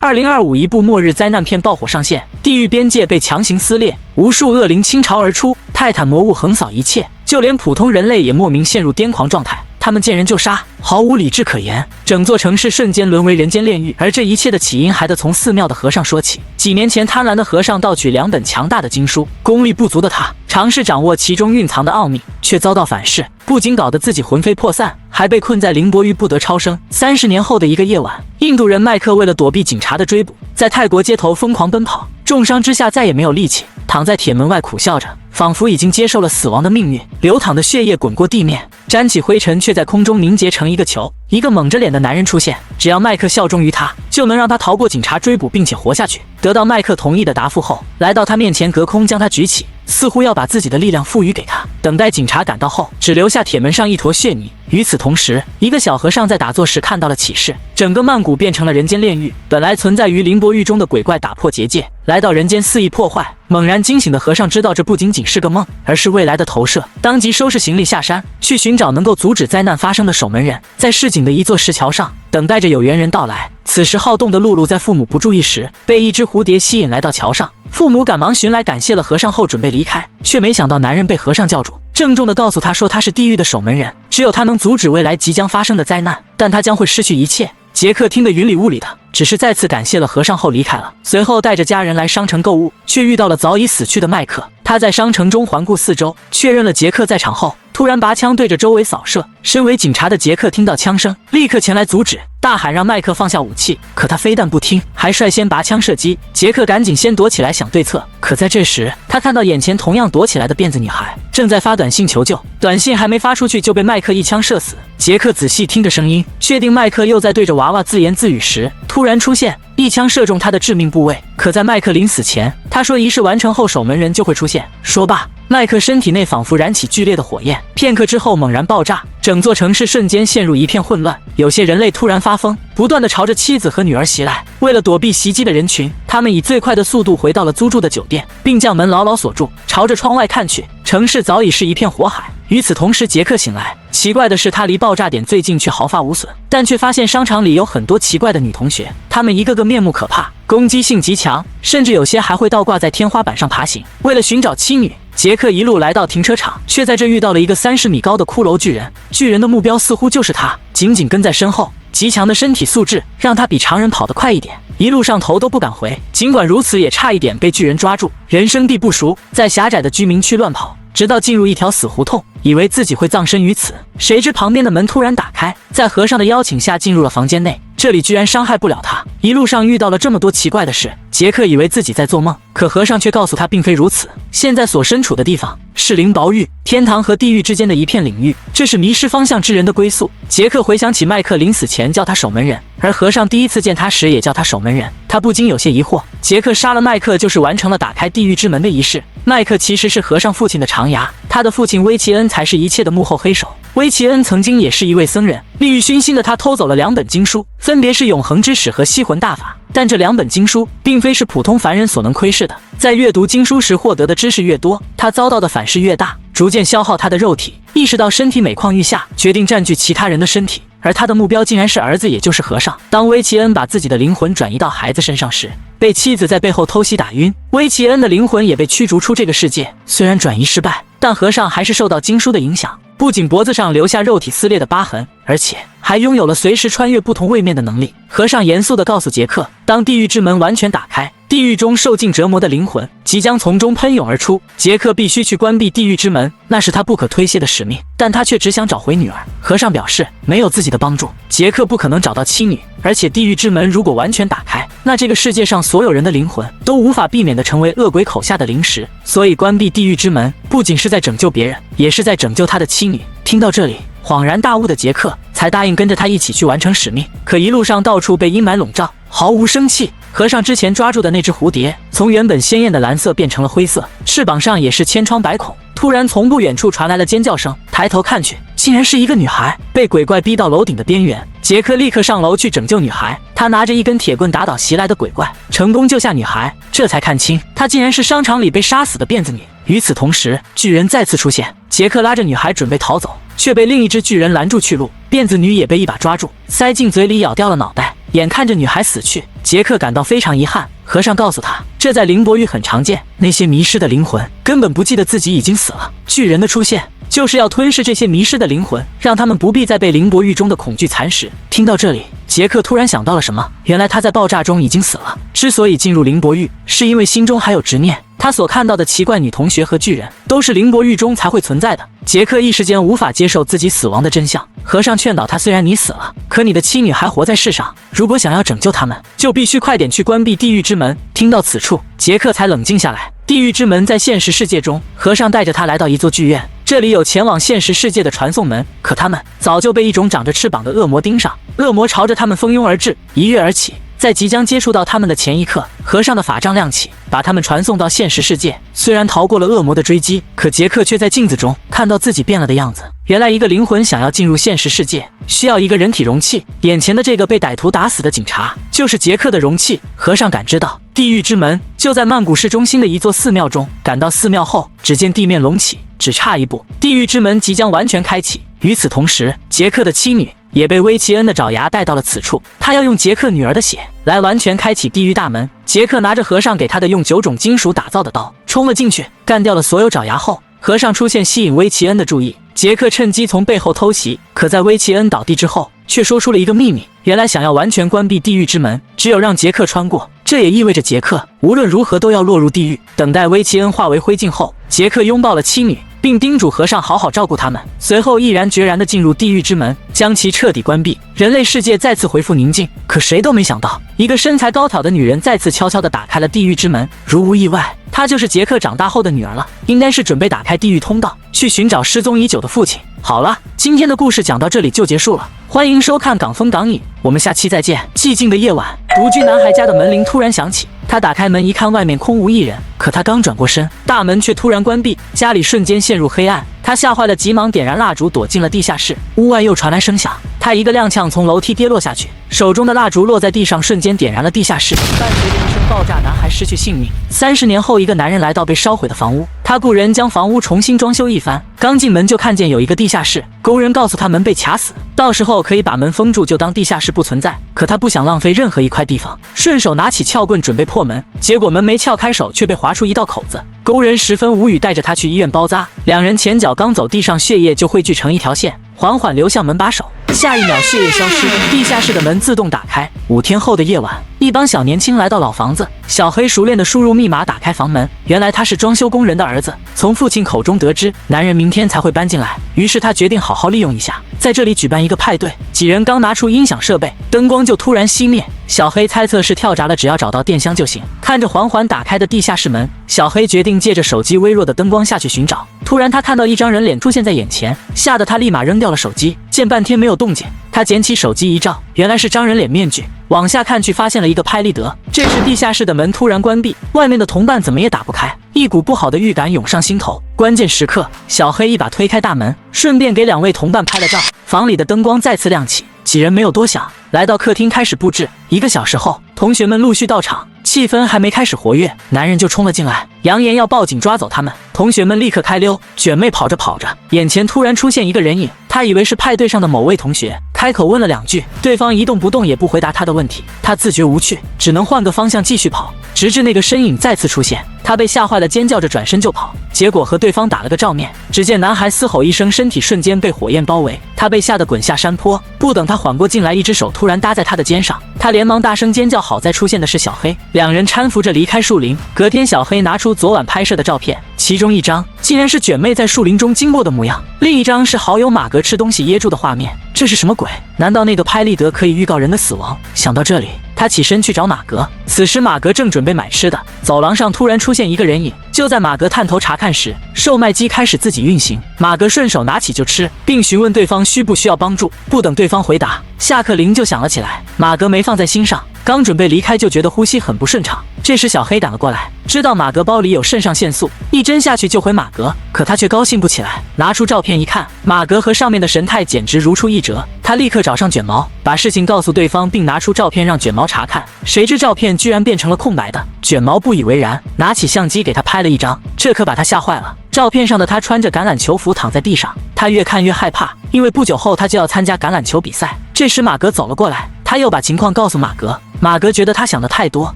2025一部末日灾难片爆火上线，地狱边界被强行撕裂，无数恶灵倾巢而出，泰坦魔物横扫一切，就连普通人类也莫名陷入癫狂状态。他们见人就杀，毫无理智可言，整座城市瞬间沦为人间炼狱。而这一切的起因还得从寺庙的和尚说起。几年前，贪婪的和尚盗取2本强大的经书，功力不足的他尝试掌握其中蕴藏的奥秘，却遭到反噬，不仅搞得自己魂飞魄散，还被困在凌波狱不得超生。30年后的一个夜晚，印度人麦克为了躲避警察的追捕，在泰国街头疯狂奔跑，重伤之下再也没有力气，躺在铁门外苦笑着，仿佛已经接受了死亡的命运。流淌的血液滚过地面，沾起灰尘，却在空中凝结成一个球。一个蒙着脸的男人出现，只要麦克效忠于他，就能让他逃过警察追捕并且活下去。得到麦克同意的答复后，来到他面前，隔空将他举起，似乎要把自己的力量赋予给他。等待警察赶到后，只留下铁门上一坨血泥。与此同时，一个小和尚在打坐时看到了启示，整个曼谷变成了人间炼狱。本来存在于凌波狱中的鬼怪打破结界，来到人间肆意破坏。猛然惊醒的和尚知道这不仅仅是个梦，而是未来的投射，当即收拾行李下山，去寻找能够阻止灾难发生的守门人。在市井的一座石桥上，等待着有缘人到来。此时好动的露露在父母不注意时，被一只蝴蝶吸引来到桥上。父母赶忙寻来感谢了和尚后准备离开，却没想到男人被和尚叫住，郑重地告诉他说他是地狱的守门人，只有他能阻止未来即将发生的灾难，但他将会失去一切。杰克听得云里雾里的，只是再次感谢了和尚后离开了。随后带着家人来商城购物，却遇到了早已死去的麦克。他在商城中环顾四周，确认了杰克在场后，突然拔枪对着周围扫射。身为警察的杰克听到枪声，立刻前来阻止，大喊让麦克放下武器，可他非但不听，还率先拔枪射击。杰克赶紧先躲起来想对策，可在这时，他看到眼前同样躲起来的辫子女孩正在发短信求救，短信还没发出去就被麦克一枪射死。杰克仔细听着声音，确定麦克又在对着娃娃自言自语时，突然出现，一枪射中他的致命部位。可在麦克临死前，他说仪式完成后守门人就会出现。说罢，麦克身体内仿佛燃起剧烈的火焰，片刻之后猛然爆炸，整座城市瞬间陷入一片混乱。有些人类突然发疯，不断地朝着妻子和女儿袭来。为了躲避袭击的人群，他们以最快的速度回到了租住的酒店，并将门牢牢锁住。朝着窗外看去，城市早已是一片火海。与此同时，杰克醒来，奇怪的是他离爆炸点最近却毫发无损，但却发现商场里有很多奇怪的女同学，她们一个个面目可怕，攻击性极强，甚至有些还会倒挂在天花板上爬行。为了寻找妻女，杰克一路来到停车场，却在这遇到了一个30米高的骷髅巨人。巨人的目标似乎就是他，紧紧跟在身后。极强的身体素质让他比常人跑得快一点，一路上头都不敢回。尽管如此，也差一点被巨人抓住。人生地不熟，在狭窄的居民区乱跑，直到进入一条死胡同，以为自己会葬身于此，谁知旁边的门突然打开，在和尚的邀请下进入了房间内。这里居然伤害不了他。一路上遇到了这么多奇怪的事，杰克以为自己在做梦，可和尚却告诉他并非如此。现在所身处的地方是灵宝狱，天堂和地狱之间的一片领域，这是迷失方向之人的归宿。杰克回想起麦克临死前叫他守门人，而和尚第一次见他时也叫他守门人，他不禁有些疑惑，杰克杀了麦克就是完成了打开地狱之门的仪式。麦克其实是和尚父亲的长牙，他的父亲威奇恩才是一切的幕后黑手。威奇恩曾经也是一位僧人，利欲熏心的他偷走了2本经书，分别是《永恒之始》和《吸魂大法》。但这2本经书并非是普通凡人所能窥视的，在阅读经书时获得的知识越多，他遭到的反噬越大，逐渐消耗他的肉体。意识到身体每况愈下，决定占据其他人的身体，而他的目标竟然是儿子，也就是和尚。当威奇恩把自己的灵魂转移到孩子身上时，被妻子在背后偷袭打晕，威奇恩的灵魂也被驱逐出这个世界。虽然转移失败，但和尚还是受到经书的影响，不仅脖子上留下肉体撕裂的疤痕，而且还拥有了随时穿越不同位面的能力。和尚严肃地告诉杰克，当地狱之门完全打开，地狱中受尽折磨的灵魂即将从中喷涌而出，杰克必须去关闭地狱之门，那是他不可推卸的使命。但他却只想找回女儿。和尚表示，没有自己的帮助，杰克不可能找到妻女，而且地狱之门如果完全打开，那这个世界上所有人的灵魂都无法避免地成为恶鬼口下的零食。所以关闭地狱之门不仅是在拯救别人，也是在拯救他的妻女。听到这里，恍然大悟的杰克才答应跟着他一起去完成使命。可一路上到处被阴霾笼罩，毫无生气。和尚之前抓住的那只蝴蝶，从原本鲜艳的蓝色变成了灰色，翅膀上也是千疮百孔。突然从不远处传来了尖叫声，抬头看去，竟然是一个女孩被鬼怪逼到楼顶的边缘。杰克立刻上楼去拯救女孩，他拿着一根铁棍打倒袭来的鬼怪，成功救下女孩。这才看清，她竟然是商场里被杀死的辫子女。与此同时，巨人再次出现，杰克拉着女孩准备逃走，却被另一只巨人拦住去路。辫子女也被一把抓住，塞进嘴里咬掉了脑袋。眼看着女孩死去，杰克感到非常遗憾。和尚告诉他，这在凌波狱很常见，那些迷失的灵魂根本不记得自己已经死了。巨人的出现就是要吞噬这些迷失的灵魂，让他们不必再被凌波狱中的恐惧蚕食。听到这里，杰克突然想到了什么，原来他在爆炸中已经死了。之所以进入凌波狱，是因为心中还有执念。他所看到的奇怪女同学和巨人，都是凌波狱中才会存在的。杰克一时间无法接受自己死亡的真相。和尚劝导他，虽然你死了，可你的妻女还活在世上，如果想要拯救他们，就必须快点去关闭地狱之门。听到此处，杰克才冷静下来。地狱之门在现实世界中，和尚带着他来到一座剧院，这里有前往现实世界的传送门，可他们早就被一种长着翅膀的恶魔盯上，恶魔朝着他们蜂拥而至，一跃而起。在即将接触到他们的前一刻，和尚的法杖亮起，把他们传送到现实世界。虽然逃过了恶魔的追击，可杰克却在镜子中看到自己变了的样子。原来一个灵魂想要进入现实世界，需要一个人体容器。眼前的这个被歹徒打死的警察，就是杰克的容器。和尚感知到地狱之门就在曼谷市中心的一座寺庙中。赶到寺庙后，只见地面隆起，只差一步，地狱之门即将完全开启。与此同时，杰克的妻女也被威奇恩的爪牙带到了此处，他要用杰克女儿的血来完全开启地狱大门。杰克拿着和尚给他的用9种金属打造的刀冲了进去，干掉了所有爪牙后，和尚出现吸引威奇恩的注意，杰克趁机从背后偷袭，可在威奇恩倒地之后，却说出了一个秘密。原来想要完全关闭地狱之门，只有让杰克穿过，这也意味着杰克无论如何都要落入地狱。等待威奇恩化为灰烬后，杰克拥抱了妻女，并叮嘱和尚好好照顾他们，随后毅然决然地进入地狱之门，将其彻底关闭，人类世界再次恢复宁静。可谁都没想到，一个身材高挑的女人再次悄悄地打开了地狱之门。如无意外，她就是杰克长大后的女儿了，应该是准备打开地狱通道，去寻找失踪已久的父亲。好了，今天的故事讲到这里就结束了，欢迎收看港风港影，我们下期再见。寂静的夜晚，独居男孩家的门铃突然响起，他打开门一看，外面空无一人，可他刚转过身，大门却突然关闭，家里瞬间陷入黑暗。他吓坏了，急忙点燃蜡烛躲进了地下室。屋外又传来声响，他一个踉跄从楼梯跌落下去，手中的蜡烛落在地上，瞬间点燃了地下室。伴随着一声爆炸，男孩失去性命。30年后，一个男人来到被烧毁的房屋，他雇人将房屋重新装修一番，刚进门就看见有一个地下室，工人告诉他门被卡死，到时候可以把门封住，就当地下室不存在。可他不想浪费任何一块地方，顺手拿起撬棍准备破门，结果门没撬开手，却被划出一道口子。工人十分无语，带着他去医院包扎。两人前脚刚走，地上血液就汇聚成一条线，缓缓流向门把手。下一秒，血液消失，地下室的门自动打开。5天后的夜晚，一帮小年轻来到老房子，小黑熟练地输入密码打开房门。原来他是装修工人的儿子，从父亲口中得知男人明天才会搬进来，于是他决定好好利用一下，在这里举办一个派对。几人刚拿出音响设备，灯光就突然熄灭。小黑猜测是跳闸了，只要找到电箱就行。看着缓缓打开的地下室门，小黑决定借着手机微弱的灯光下去寻找。突然他看到一张人脸出现在眼前，吓得他立马扔掉了手机。见半天没有动静，他捡起手机一照，原来是张人脸面具。往下看去，发现了一个拍立得。这时地下室的门突然关闭，外面的同伴怎么也打不开，一股不好的预感涌上心头。关键时刻，小黑一把推开大门，顺便给2位同伴拍了照。房里的灯光再次亮起，几人没有多想，来到客厅开始布置。1个小时后，同学们陆续到场，气氛还没开始活跃，男人就冲了进来，扬言要报警抓走他们。同学们立刻开溜，卷妹跑着跑着，眼前突然出现一个人影，她以为是派对上的某位同学，开口问了2句，对方一动不动，也不回答她的问题。她自觉无趣，只能换个方向继续跑，直至那个身影再次出现，她被吓坏了，尖叫着转身就跑，结果和对方打了个照面。只见男孩嘶吼一声，身体瞬间被火焰包围，他被吓得滚下山坡。不等他缓过劲来，一只手突然搭在他的肩上，他连忙大声尖叫。好在出现的是小黑，2人搀扶着离开树林。隔天，小黑拿出昨晚拍摄的照片，其中一张竟然是卷妹在树林中经过的模样，另一张是好友马格吃东西噎住的画面。这是什么鬼？难道那个拍立得可以预告人的死亡？想到这里，他起身去找马格。此时马格正准备买吃的，走廊上突然出现一个人影。就在马格探头查看时，售卖机开始自己运行，马格顺手拿起就吃，并询问对方需不需要帮助。不等对方回答，下课铃就响了起来。马格没放在心上，刚准备离开，就觉得呼吸很不顺畅。这时小黑赶了过来，知道马格包里有肾上腺素，一针下去救回马格。可他却高兴不起来，拿出照片一看，马格和上面的神态简直如出一辙。他立刻找上卷毛，把事情告诉对方，并拿出照片让卷毛查看。谁知照片居然变成了空白的，卷毛不以为然，拿起相机给他拍了一张，这可把他吓坏了。照片上的他穿着橄榄球服躺在地上，他越看越害怕，因为不久后他就要参加橄榄球比赛。这时马格走了过来，他又把情况告诉马格。马格觉得他想的太多，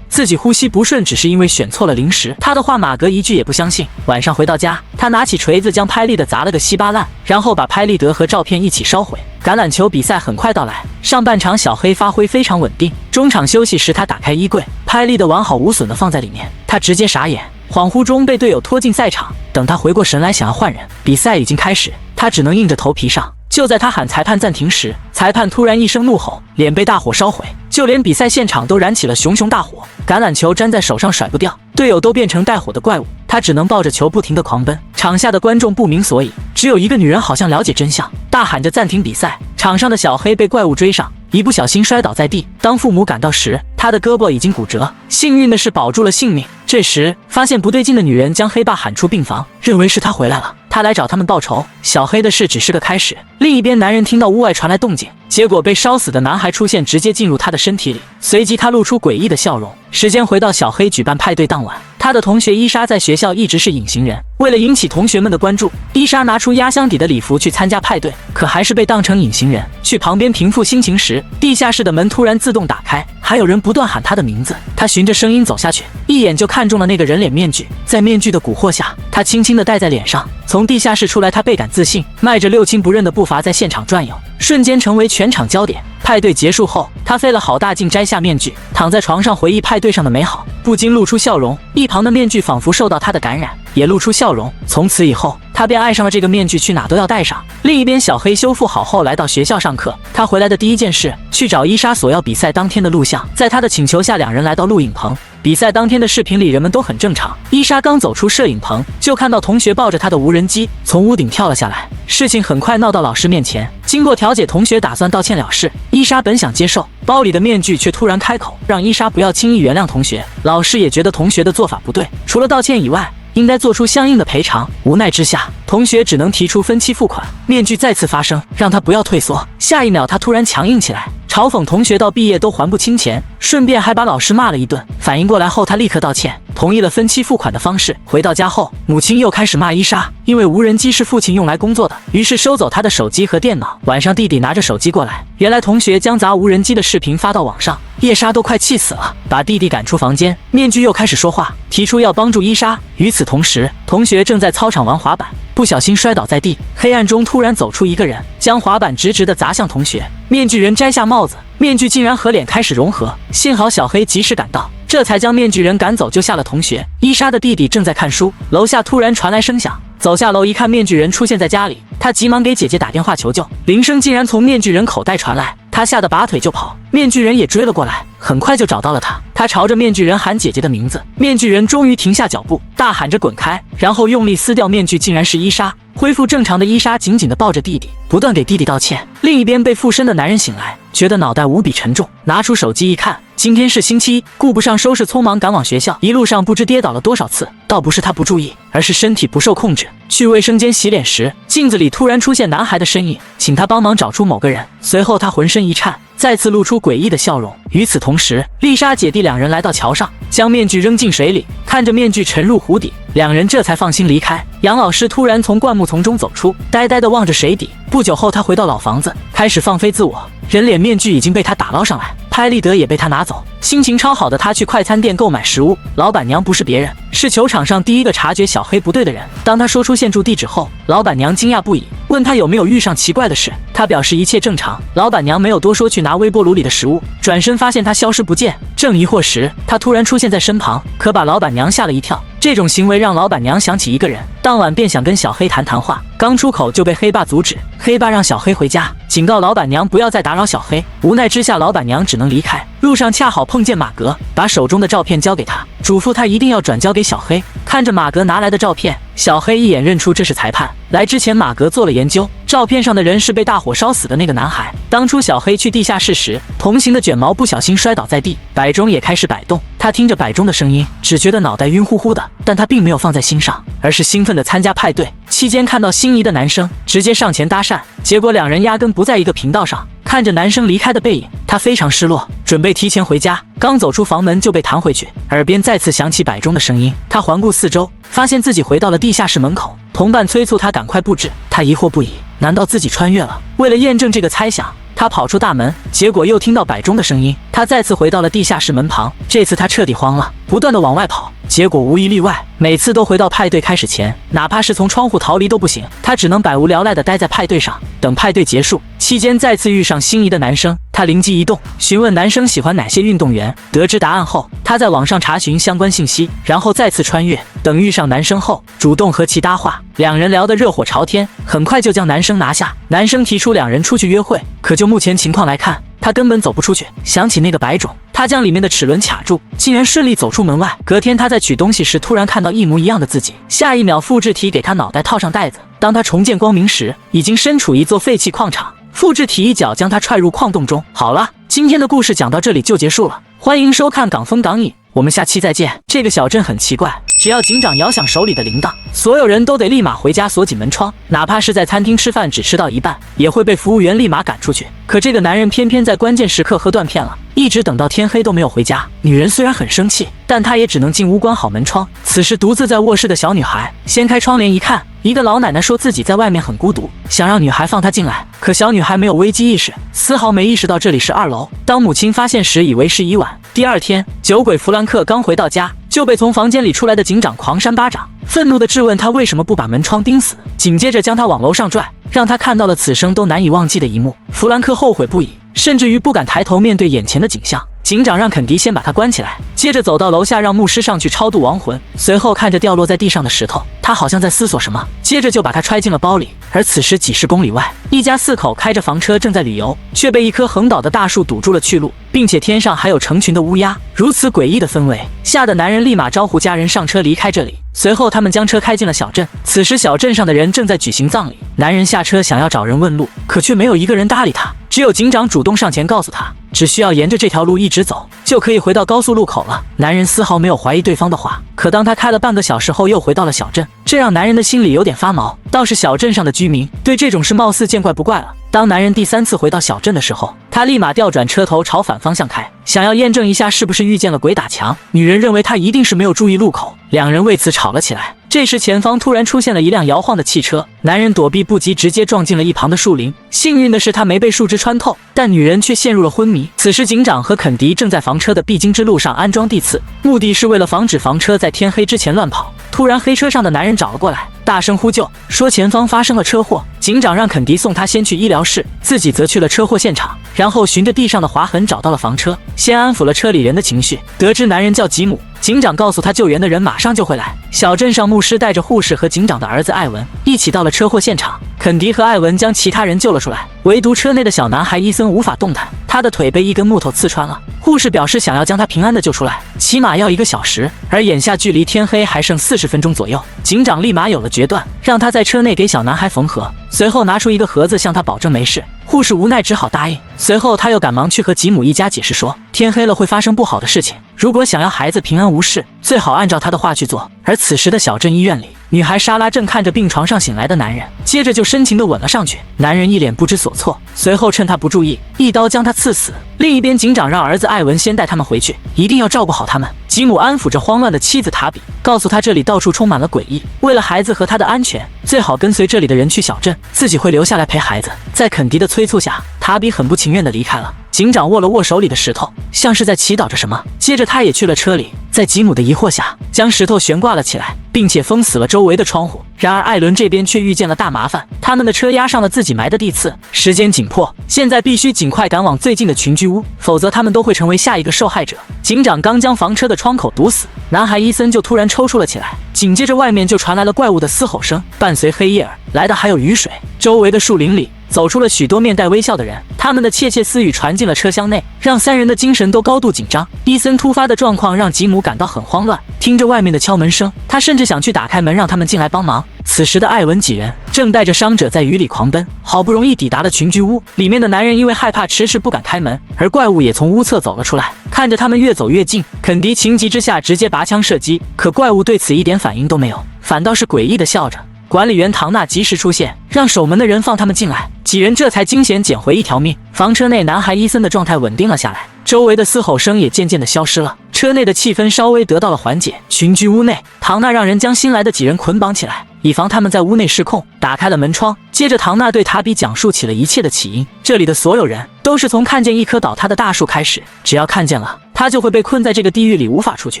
自己呼吸不顺只是因为选错了零食。他的话马格一句也不相信。晚上回到家，他拿起锤子将拍立得砸了个稀巴烂，然后把拍立得和照片一起烧毁。橄榄球比赛很快到来，上半场小黑发挥非常稳定。中场休息时，他打开衣柜，拍立得完好无损地放在里面，他直接傻眼，恍惚中被队友拖进赛场。等他回过神来想要换人，比赛已经开始，他只能硬着头皮上。就在他喊裁判暂停时，裁判突然一声怒吼，脸被大火烧毁，就连比赛现场都燃起了熊熊大火，橄榄球粘在手上甩不掉，队友都变成带火的怪物，他只能抱着球不停地狂奔。场下的观众不明所以，只有一个女人好像了解真相，大喊着暂停比赛。场上的小黑被怪物追上，一不小心摔倒在地。当父母赶到时，他的胳膊已经骨折，幸运的是保住了性命。这时发现不对劲的女人将黑爸喊出病房，认为是他回来了，他来找他们报仇。小黑的事只是个开始。另一边，男人听到屋外传来动静，结果被烧死的男孩出现，直接进入他的身体里，随即他露出诡异的笑容。时间回到小黑举办派对当晚，他的同学伊莎在学校一直是隐形人，为了引起同学们的关注，伊莎拿出压箱底的礼服去参加派对，可还是被当成隐形人。去旁边平复心情时，地下室的门突然自动打开，还有人不断喊他的名字。他循着声音走下去，一眼就看中了那个人脸面具，在面具的蛊惑下，他轻轻地戴在脸上。从地下室出来，他倍感自信，迈着六亲不认的步伐在现场转悠，瞬间成为全场焦点。派对结束后，他费了好大劲摘下面具，躺在床上回忆派对上的美好，不禁露出笑容。一旁的面具仿佛受到他的感染，也露出笑容。从此以后，他便爱上了这个面具，去哪都要戴上。另一边，小黑修复好后来到学校上课，他回来的第一件事去找伊莎索要比赛当天的录像。在他的请求下，两人来到录影棚。比赛当天的视频里人们都很正常，伊莎刚走出摄影棚，就看到同学抱着他的无人机从屋顶跳了下来。事情很快闹到老师面前，经过调解，同学打算道歉了事。伊莎本想接受，包里的面具却突然开口，让伊莎不要轻易原谅同学。老师也觉得同学的做法不对，除了道歉以外，应该做出相应的赔偿。无奈之下，同学只能提出分期付款。面具再次发生，让他不要退缩。下一秒，他突然强硬起来，嘲讽同学到毕业都还不清钱，顺便还把老师骂了一顿。反应过来后，他立刻道歉，同意了分期付款的方式。回到家后，母亲又开始骂伊莎，因为无人机是父亲用来工作的，于是收走他的手机和电脑。晚上弟弟拿着手机过来，原来同学将砸无人机的视频发到网上，叶莎都快气死了，把弟弟赶出房间。面具又开始说话，提出要帮助伊莎。与此同时，同学正在操场玩滑板，不小心摔倒在地，黑暗中突然走出一个人，将滑板直直地砸向同学。面具人摘下帽子，面具竟然和脸开始融合，幸好小黑及时赶到，这才将面具人赶走，救下了同学。伊莎的弟弟正在看书，楼下突然传来声响，走下楼一看，面具人出现在家里，他急忙给姐姐打电话求救，铃声竟然从面具人口袋传来，他吓得拔腿就跑，面具人也追了过来，很快就找到了他。他朝着面具人喊姐姐的名字，面具人终于停下脚步，大喊着滚开，然后用力撕掉面具，竟然是伊莎。恢复正常的伊莎紧紧地抱着弟弟，不断给弟弟道歉。另一边，被附身的男人醒来，觉得脑袋无比沉重，拿出手机一看，今天是星期一，顾不上收拾，匆忙赶往学校。一路上不知跌倒了多少次，倒不是他不注意，而是身体不受控制。去卫生间洗脸时，镜子里突然出现男孩的身影，请他帮忙找出某个人。随后他浑身一颤，再次露出诡异的笑容。与此同时，丽莎姐弟两人来到桥上，将面具扔进水里，看着面具沉入湖底，两人这才放心离开。杨老师突然从灌木丛中走出，呆呆地望着水底。不久后，他回到老房子，开始放飞自我。人脸面具已经被他打捞上来，拍立得也被他拿走。心情超好的他去快餐店购买食物，老板娘不是别人，是球场上第一个察觉小黑不对的人。当他说出现住地址后，老板娘惊讶不已，问他有没有遇上奇怪的事。他表示一切正常。老板娘没有多说，去拿微波炉里的食物，转身发现他消失不见。正疑惑时，他突然出现在身旁，可把老板娘吓了一跳。这种行为让老板娘想起一个人，当晚便想跟小黑谈话，刚出口就被黑爸阻止。黑爸让小黑回家，警告老板娘不要再打扰小黑。无奈之下，老板娘只能离开。路上恰好碰见马格，把手中的照片交给他，嘱咐他一定要转交给小黑。看着马格拿来的照片，小黑一眼认出这是裁判。来之前，马格做了研究，照片上的人是被大火烧死的那个男孩。当初小黑去地下室时，同行的卷毛不小心摔倒在地，摆钟也开始摆动。他听着摆钟的声音，只觉得脑袋晕乎乎的，但他并没有放在心上，而是兴奋地参加派对。期间看到心仪的男生，直接上前搭讪，结果两人压根不在一个频道上。看着男生离开的背影，他非常失落，准备提前回家。刚走出房门就被弹回去，耳边再次响起摆钟的声音。他环顾四周，发现自己回到了地下室门口。同伴催促他赶快布置，他疑惑不已，难道自己穿越了？为了验证这个猜想，他跑出大门，结果又听到摆钟的声音。他再次回到了地下室门旁，这次他彻底慌了，不断的往外跑，结果无一例外，每次都回到派对开始前，哪怕是从窗户逃离都不行。他只能百无聊赖的待在派对上，等派对结束。期间再次遇上心仪的男生，他灵机一动，询问男生喜欢哪些运动员。得知答案后，他在网上查询相关信息，然后再次穿越。等遇上男生后，主动和其搭话，两人聊得热火朝天，很快就将男生拿下。男生提出两人出去约会，可就目前情况来看，他根本走不出去。想起那个白种，他将里面的齿轮卡住，竟然顺利走出门外。隔天他在取东西时，突然看到一模一样的自己，下一秒复制体给他脑袋套上带子。当他重见光明时，已经身处一座废弃矿场，复制体一脚将他踹入矿洞中。好了，今天的故事讲到这里就结束了，欢迎收看港风港影，我们下期再见。这个小镇很奇怪，只要警长摇响手里的铃铛，所有人都得立马回家锁紧门窗，哪怕是在餐厅吃饭只吃到一半，也会被服务员立马赶出去。可这个男人偏偏在关键时刻喝断片了，一直等到天黑都没有回家。女人虽然很生气，但她也只能进屋关好门窗。此时独自在卧室的小女孩掀开窗帘一看，一个老奶奶说自己在外面很孤独，想让女孩放她进来。可小女孩没有危机意识，丝毫没意识到这里是2楼。当母亲发现时，以为是已晚。第二天，酒鬼弗兰克刚回到家，就被从房间里出来的警长狂扇巴掌，愤怒地质问他为什么不把门窗钉死，紧接着将他往楼上拽，让他看到了此生都难以忘记的一幕。弗兰克后悔不已，甚至于不敢抬头面对眼前的景象。警长让肯迪先把他关起来，接着走到楼下让牧师上去超度亡魂。随后看着掉落在地上的石头，他好像在思索什么，接着就把他揣进了包里。而此时几十公里外，一家4口开着房车正在旅游，却被一棵横倒的大树堵住了去路，并且天上还有成群的乌鸦。如此诡异的氛围，吓得男人立马招呼家人上车离开这里。随后他们将车开进了小镇，此时小镇上的人正在举行葬礼。男人下车想要找人问路，可却没有一个人搭理他，只有警长主动上前告诉他，只需要沿着这条路一直走，就可以回到高速路口了。男人丝毫没有怀疑对方的话，可当他开了半个小时后又回到了小镇，这让男人的心里有点发毛。倒是小镇上的居民对这种事貌似见怪不怪了。当男人第3次回到小镇的时候，他立马调转车头朝反方向开，想要验证一下是不是遇见了鬼打墙。女人认为他一定是没有注意路口，两人为此吵了起来。这时前方突然出现了一辆摇晃的汽车，男人躲避不及，直接撞进了一旁的树林。幸运的是他没被树枝穿透，但女人却陷入了昏迷。此时警长和肯迪正在房车的必经之路上安装地刺，目的是为了防止房车在天黑之前乱跑。突然黑车上的男人找了过来，大声呼救，说前方发生了车祸。警长让肯迪送他先去医疗室，自己则去了车祸现场，然后循着地上的划痕找到了房车，先安抚了车里人的情绪。得知男人叫吉姆，警长告诉他救援的人马上就会来。小镇上牧师带着护士和警长的儿子艾文一起到了车祸现场，肯迪和艾文将其他人救了出来，唯独车内的小男孩伊森无法动弹，他的腿被一根木头刺穿了。护士表示想要将他平安的救出来，起码要1个小时，而眼下距离天黑还剩40分钟左右。警长立马有了决断，让他在车内给小男孩缝合，随后拿出一个盒子向他保证没事。护士无奈只好答应。随后他又赶忙去和吉姆一家解释说，天黑了会发生不好的事情，如果想要孩子平安无事，最好按照他的话去做。而此时的小镇医院里，女孩莎拉正看着病床上醒来的男人，接着就深情地吻了上去。男人一脸不知所措，随后趁他不注意，一刀将他刺死。另一边，警长让儿子艾文先带他们回去，一定要照顾好他们。吉姆安抚着慌乱的妻子塔比，告诉他这里到处充满了诡异，为了孩子和他的安全，最好跟随这里的人去小镇，自己会留下来陪孩子。在肯迪的催促下，塔比很不情愿地离开了。警长握了握手里的石头，像是在祈祷着什么。接着他也去了车里，在吉姆的疑惑下，将石头悬挂了起来，并且封死了周围的窗户。然而艾伦这边却遇见了大麻烦，他们的车压上了自己埋的地刺，时间紧迫，现在必须尽快赶往最近的群居屋，否则他们都会成为下一个受害者。警长刚将房车的窗口堵死，男孩伊森就突然抽搐了起来，紧接着外面就传来了怪物的嘶吼声，伴随黑夜而来的还有雨水。周围的树林里走出了许多面带微笑的人，他们的窃窃私语传进了车厢内，让3人的精神都高度紧张。伊森突发的状况让吉姆感到很慌乱，听着外面的敲门声，他甚至想去打开门让他们进来帮忙。此时的艾文几人正带着伤者在雨里狂奔，好不容易抵达了群居屋，里面的男人因为害怕迟迟不敢开门，而怪物也从屋侧走了出来。看着他们越走越近，肯迪情急之下直接拔枪射击，可怪物对此一点反应都没有，反倒是诡异的笑着。管理员唐纳及时出现，让守门的人放他们进来，几人这才惊险捡回一条命。房车内男孩伊森的状态稳定了下来，周围的嘶吼声也渐渐的消失了，车内的气氛稍微得到了缓解。群居屋内，唐纳让人将新来的几人捆绑起来，以防他们在屋内失控。打开了门窗，接着唐娜对塔比讲述起了一切的起因，这里的所有人都是从看见一棵倒塌的大树开始，只要看见了，他就会被困在这个地狱里无法出去。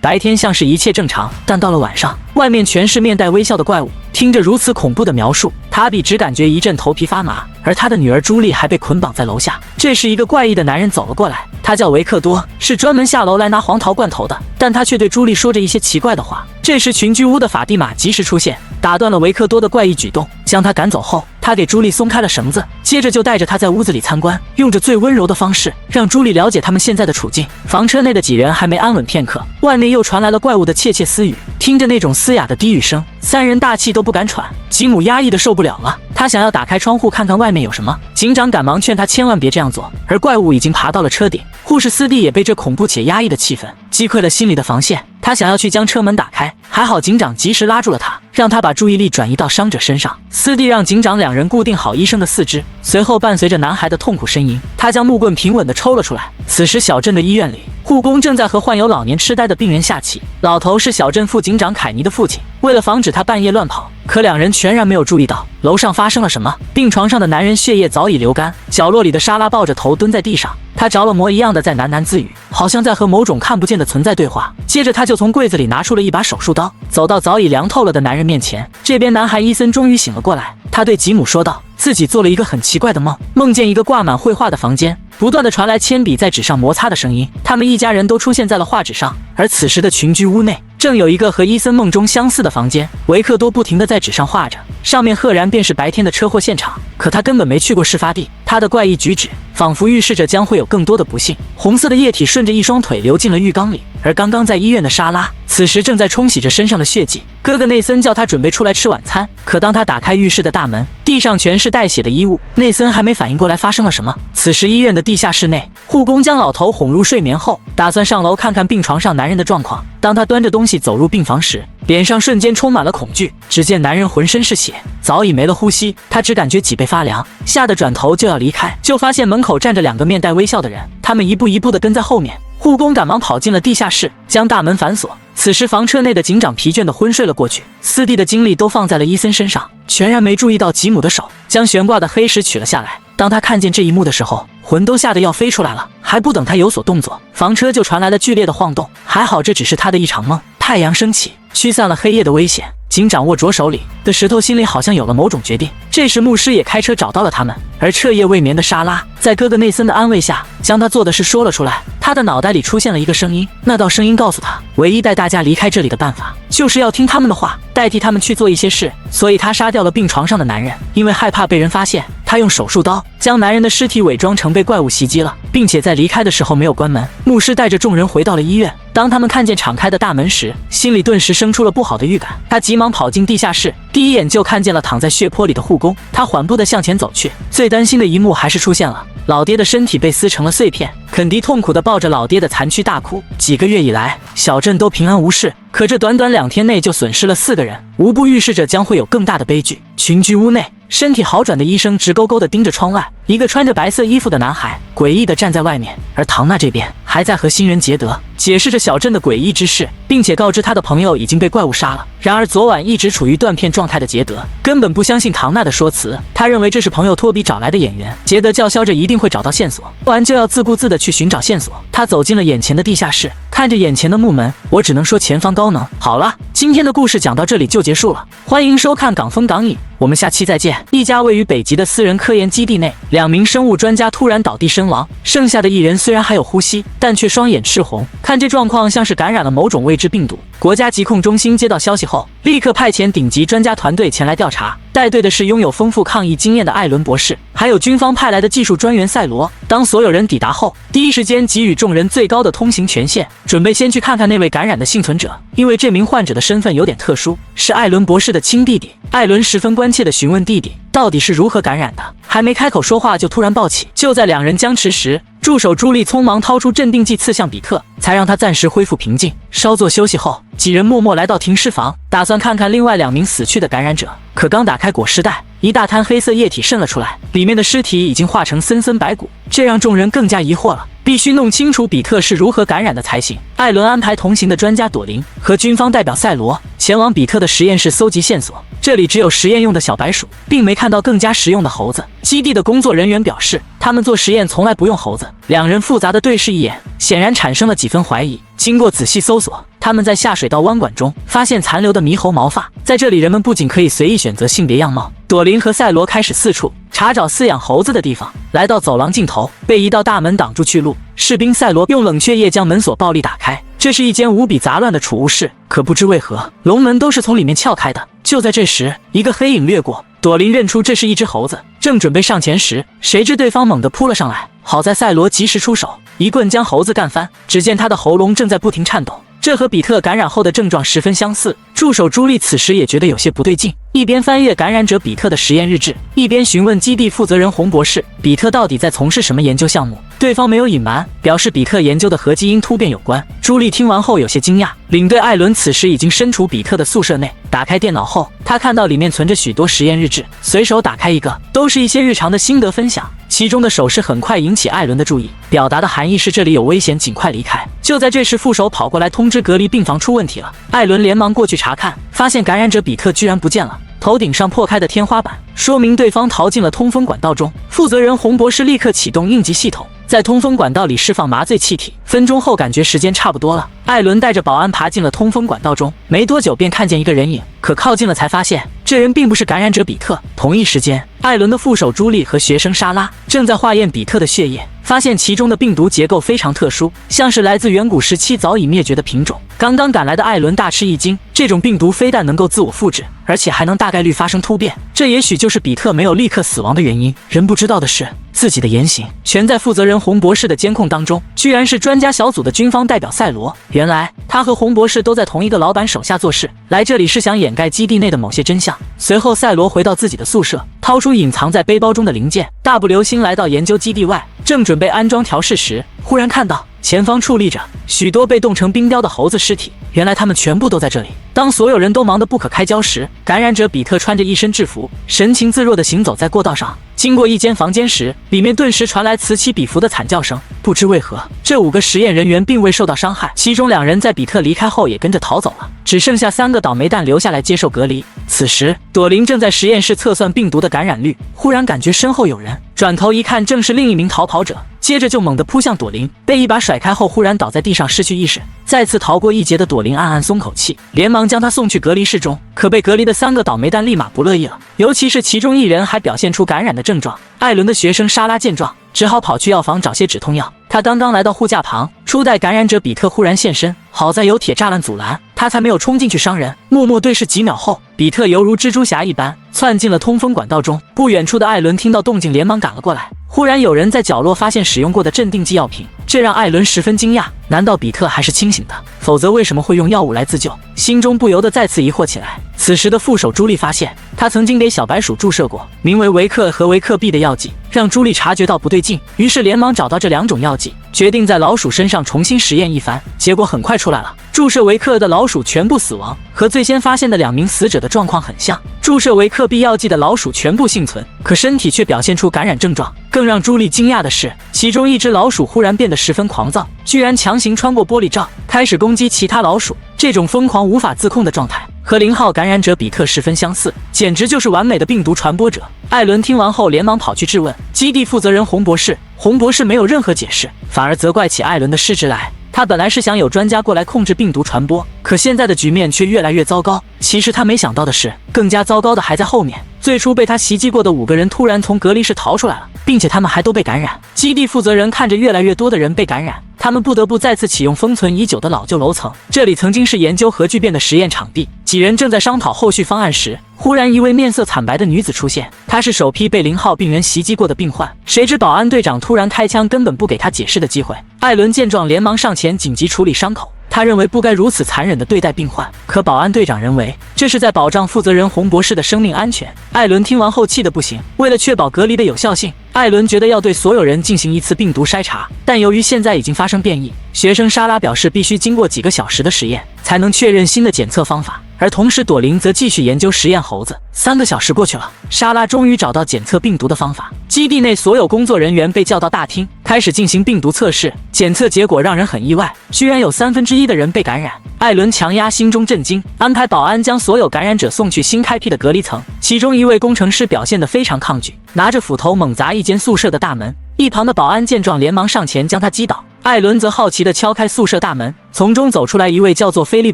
白天像是一切正常，但到了晚上，外面全是面带微笑的怪物。听着如此恐怖的描述，塔比只感觉一阵头皮发麻，而他的女儿朱莉还被捆绑在楼下。这时一个怪异的男人走了过来，他叫维克多，是专门下楼来拿黄桃罐头的，但他却对朱莉说着一些奇怪的话。这时群居屋的法蒂玛及时出现，打断了维克多的怪异举动，将他赶走后，他给朱莉松开了绳子，接着就带着他在屋子里参观，用着最温柔的方式让朱莉了解他们现在的处境。房车内的几人还没安稳片刻，外面又传来了怪物的窃窃私语。听着那种嘶哑的低语声，三人大气都不敢喘。吉姆压抑的受不了了，他想要打开窗户看看外面有什么。警长赶忙劝他千万别这样做，而怪物已经爬到了车顶。护士斯蒂也被这恐怖且压抑的气氛击溃了心里的防线，他想要去将车门打开，还好警长及时拉住了他，让他把注意力转移到伤者身上。斯蒂让警长两人固定好医生的四肢，随后伴随着男孩的痛苦呻吟，他将木棍平稳地抽了出来。此时小镇的医院里，护工正在和患有老年痴呆的病人下棋，老头是小镇副警长凯尼的父亲。为了防止他半夜乱跑，可两人全然没有注意到楼上发生了什么。病床上的男人血液早已流干，角落里的莎拉抱着头蹲在地上，他着了魔一样的在喃喃自语，好像在和某种看不见的存在对话。接着他就从柜子里拿出了一把手术刀，走到早已凉透了的男人面前。这边男孩伊森终于醒了过来，他对吉姆说道，自己做了一个很奇怪的梦，梦见一个挂满绘画的房间，不断的传来铅笔在纸上摩擦的声音，他们一家人都出现在了画纸上。而此时的群居屋内正有一个和伊森梦中相似的房间，维克多不停地在纸上画着，上面赫然便是白天的车祸现场，可他根本没去过事发地。他的怪异举止仿佛预示着将会有更多的不幸。红色的液体顺着一双腿流进了浴缸里，而刚刚在医院的莎拉此时正在冲洗着身上的血迹。哥哥内森叫他准备出来吃晚餐，可当他打开浴室的大门，地上全是带血的衣物。内森还没反应过来发生了什么。此时医院的地下室内，护工将老头哄入睡眠后，打算上楼看看病床上男人的状况。当他端着东西走入病房时，脸上瞬间充满了恐惧。只见男人浑身是血，早已没了呼吸，他只感觉脊背发凉，吓得转头就要离开，就发现门口站着两个面带微笑的人，他们一步一步地跟在后面。护工赶忙跑进了地下室，将大门反锁。此时房车内的警长疲倦地昏睡了过去，斯蒂的精力都放在了伊森身上，全然没注意到吉姆的手将悬挂的黑石取了下来。当他看见这一幕的时候，魂都吓得要飞出来了。还不等他有所动作，房车就传来了剧烈的晃动。还好这只是他的一场梦。太阳升起，驱散了黑夜的危险。警长握着手里的石头，心里好像有了某种决定。这时牧师也开车找到了他们，而彻夜未眠的莎拉在哥哥内森的安慰下，将他做的事说了出来。他的脑袋里出现了一个声音，那道声音告诉他，唯一带大家离开这里的办法，就是要听他们的话，代替他们去做一些事。所以他杀掉了病床上的男人，因为害怕被人发现，他用手术刀将男人的尸体伪装成被怪物袭击了，并且在离开的时候没有关门。牧师带着众人回到了医院，当他们看见敞开的大门时，心里顿时生出了不好的预感。他急忙跑进地下室，第一眼就看见了躺在血泊里的护工。他缓步地向前走去，最担心的一幕还是出现了，老爹的身体被撕成了碎片。肯迪痛苦地抱着老爹的残躯大哭。几个月以来，小镇都平安无事，可这短短2天内就损失了4个人，无不预示着将会有更大的悲剧。群居屋内，身体好转的医生直勾勾地盯着窗外，一个穿着白色衣服的男孩诡异地站在外面，而唐娜这边还在和新人杰德解释着小镇的诡异之事，并且告知他的朋友已经被怪物杀了。然而昨晚一直处于断片状态的杰德根本不相信唐娜的说辞，他认为这是朋友托比找来的演员。杰德叫嚣着一定会找到线索，不然就要自顾自地去寻找线索。他走进了眼前的地下室，看着眼前的木门，我只能说前方高能。好了，今天的故事讲到这里就结束了，欢迎收看港风港影，我们下期再见。一家位于北极的私人科研基地内，2名生物专家突然倒地身亡，剩下的1人虽然还有呼吸，但却双眼赤红，看这状况像是感染了某种未知病毒。国家疾控中心接到消息后，立刻派遣顶级专家团队前来调查，带队的是拥有丰富抗疫经验的艾伦博士，还有军方派来的技术专员赛罗。当所有人抵达后，第一时间给予众人最高的通行权限，准备先去看看那位感染的幸存者，因为这名患者的身份有点特殊，是艾伦博士的亲弟弟。艾伦十分关切地询问弟弟到底是如何感染的，还没开口说话就突然暴起。就在2人僵持时，助手朱莉匆忙掏出镇定剂刺向比特，才让他暂时恢复平静。稍作休息后，几人默默来到停尸房，打算看看另外2名死去的感染者。可刚打开裹尸袋，一大滩黑色液体渗了出来，里面的尸体已经化成森森白骨，这让众人更加疑惑了。必须弄清楚比特是如何感染的才行。艾伦安排同行的专家朵琳和军方代表赛罗前往比特的实验室搜集线索，这里只有实验用的小白鼠，并没看到更加实用的猴子。基地的工作人员表示，他们做实验从来不用猴子。两人复杂的对视一眼，显然产生了几分怀疑。经过仔细搜索，他们在下水道弯管中发现残留的猕猴毛发。在这里，人们不仅可以随意选择性别样貌。朵琳和赛罗开始四处查找饲养猴子的地方，来到走廊尽头，被一道大门挡住去路。士兵赛罗用冷却液将门锁暴力打开。这是一间无比杂乱的储物室，可不知为何，笼门都是从里面撬开的。就在这时，一个黑影掠过，朵琳认出这是一只猴子，正准备上前时，谁知对方猛地扑了上来。好在赛罗及时出手，一棍将猴子干翻。只见他的喉咙正在不停颤抖，这和比特感染后的症状十分相似。助手朱莉此时也觉得有些不对劲，一边翻阅感染者比特的实验日志，一边询问基地负责人洪博士，比特到底在从事什么研究项目。对方没有隐瞒，表示比特研究的和基因突变有关。朱莉听完后有些惊讶。领队艾伦此时已经身处比特的宿舍内，打开电脑后，他看到里面存着许多实验日志，随手打开一个，都是一些日常的心得分享。其中的手势很快引起艾伦的注意，表达的含义是这里有危险，尽快离开。就在这时，副手跑过来通知隔离病房出问题了。艾伦连忙过去查看，发现感染者比特居然不见了，头顶上破开的天花板说明对方逃进了通风管道中。负责人洪博士立刻启动应急系统，在通风管道里释放麻醉气体。分钟后感觉时间差不多了，艾伦带着保安爬进了通风管道中，没多久便看见一个人影，可靠近了才发现这人并不是感染者比特。同一时间，艾伦的副手朱莉和学生莎拉正在化验比特的血液，发现其中的病毒结构非常特殊，像是来自远古时期早已灭绝的品种。刚刚赶来的艾伦大吃一惊，这种病毒非但能够自我复制，而且还能大概率发生突变，这也许就是比特没有立刻死亡的原因。人不知道的是，自己的言行全在负责人洪博士的监控当中，居然是专家小组的军方代表赛罗。原来他和洪博士都在同一个老板手下做事，来这里是想掩盖基地内的某些真相。随后赛罗回到自己的宿舍，掏出隐藏在背包中的零件，大步流星来到研究基地外，正准备安装调试时，忽然看到前方矗立着许多被冻成冰雕的猴子尸体，原来他们全部都在这里。当所有人都忙得不可开交时，感染者比特穿着一身制服，神情自若地行走在过道上。经过一间房间时，里面顿时传来此起彼伏的惨叫声。不知为何，这5个实验人员并未受到伤害，其中2人在比特离开后也跟着逃走了，只剩下3个倒霉蛋留下来接受隔离。此时，朵琳正在实验室测算病毒的感染率，忽然感觉身后有人，转头一看，正是另一名逃跑者，接着就猛地扑向朵琳，被一把甩开后，忽然倒在地上失去意识。再次逃过一劫的朵琳暗暗松口气，连忙将他送去隔离室中。可被隔离的3个倒霉蛋立马不乐意了，尤其是其中1人还表现出感染的症状。艾伦的学生莎拉见状，只好跑去药房找些止痛药。他刚刚来到护架旁，初代感染者比特忽然现身，好在有铁栅栏阻拦，他才没有冲进去伤人。默默对视几秒后，比特犹如蜘蛛侠一般窜进了通风管道中。不远处的艾伦听到动静，连忙赶了过来。忽然有人在角落发现使用过的镇定剂药品，这让艾伦十分惊讶。难道比特还是清醒的？否则为什么会用药物来自救？心中不由得再次疑惑起来。此时的副手朱莉发现，他曾经给小白鼠注射过名为维克和维克 B 的药剂，让朱莉察觉到不对劲，于是连忙找到这2种药剂，决定在老鼠身上重新实验一番。结果很快出来了，注射维克的老鼠全部死亡，和最先发现的2名死者的状况很像。注射维克 B 药剂的老鼠全部幸存，可身体却表现出感染症状。更让朱莉惊讶的是，其中一只老鼠忽然变得十分狂躁，居然强行穿过玻璃罩，开始攻击其他老鼠。这种疯狂无法自控的状态，和0号感染者比特十分相似，简直就是完美的病毒传播者。艾伦听完后连忙跑去质问基地负责人洪博士，洪博士没有任何解释，反而责怪起艾伦的失职来。他本来是想有专家过来控制病毒传播，可现在的局面却越来越糟糕。其实他没想到的是，更加糟糕的还在后面。最初被他袭击过的5个人突然从隔离室逃出来了，并且他们还都被感染。基地负责人看着越来越多的人被感染，他们不得不再次启用封存已久的老旧楼层。这里曾经是研究核聚变的实验场地。几人正在商讨后续方案时，忽然一位面色惨白的女子出现，她是首批被0号病原袭击过的病患。谁知保安队长突然开枪，根本不给他解释的机会。艾伦见状连忙上前紧急处理伤口，他认为不该如此残忍地对待病患，可保安队长认为这是在保障负责人洪博士的生命安全。艾伦听完后气得不行，为了确保隔离的有效性，艾伦觉得要对所有人进行一次病毒筛查，但由于现在已经发生变异，学生莎拉表示必须经过几个小时的实验才能确认新的检测方法。而同时朵琳则继续研究实验猴子。3个小时过去了，莎拉终于找到检测病毒的方法。基地内所有工作人员被叫到大厅，开始进行病毒测试。检测结果让人很意外，居然有1/3的人被感染。艾伦强压心中震惊，安排保安将所有感染者送去新开辟的隔离层。其中一位工程师表现得非常抗拒，拿着斧头猛砸一间宿舍的大门。一旁的保安见状，连忙上前将他击倒。艾伦则好奇地敲开宿舍大门，从中走出来一位叫做菲利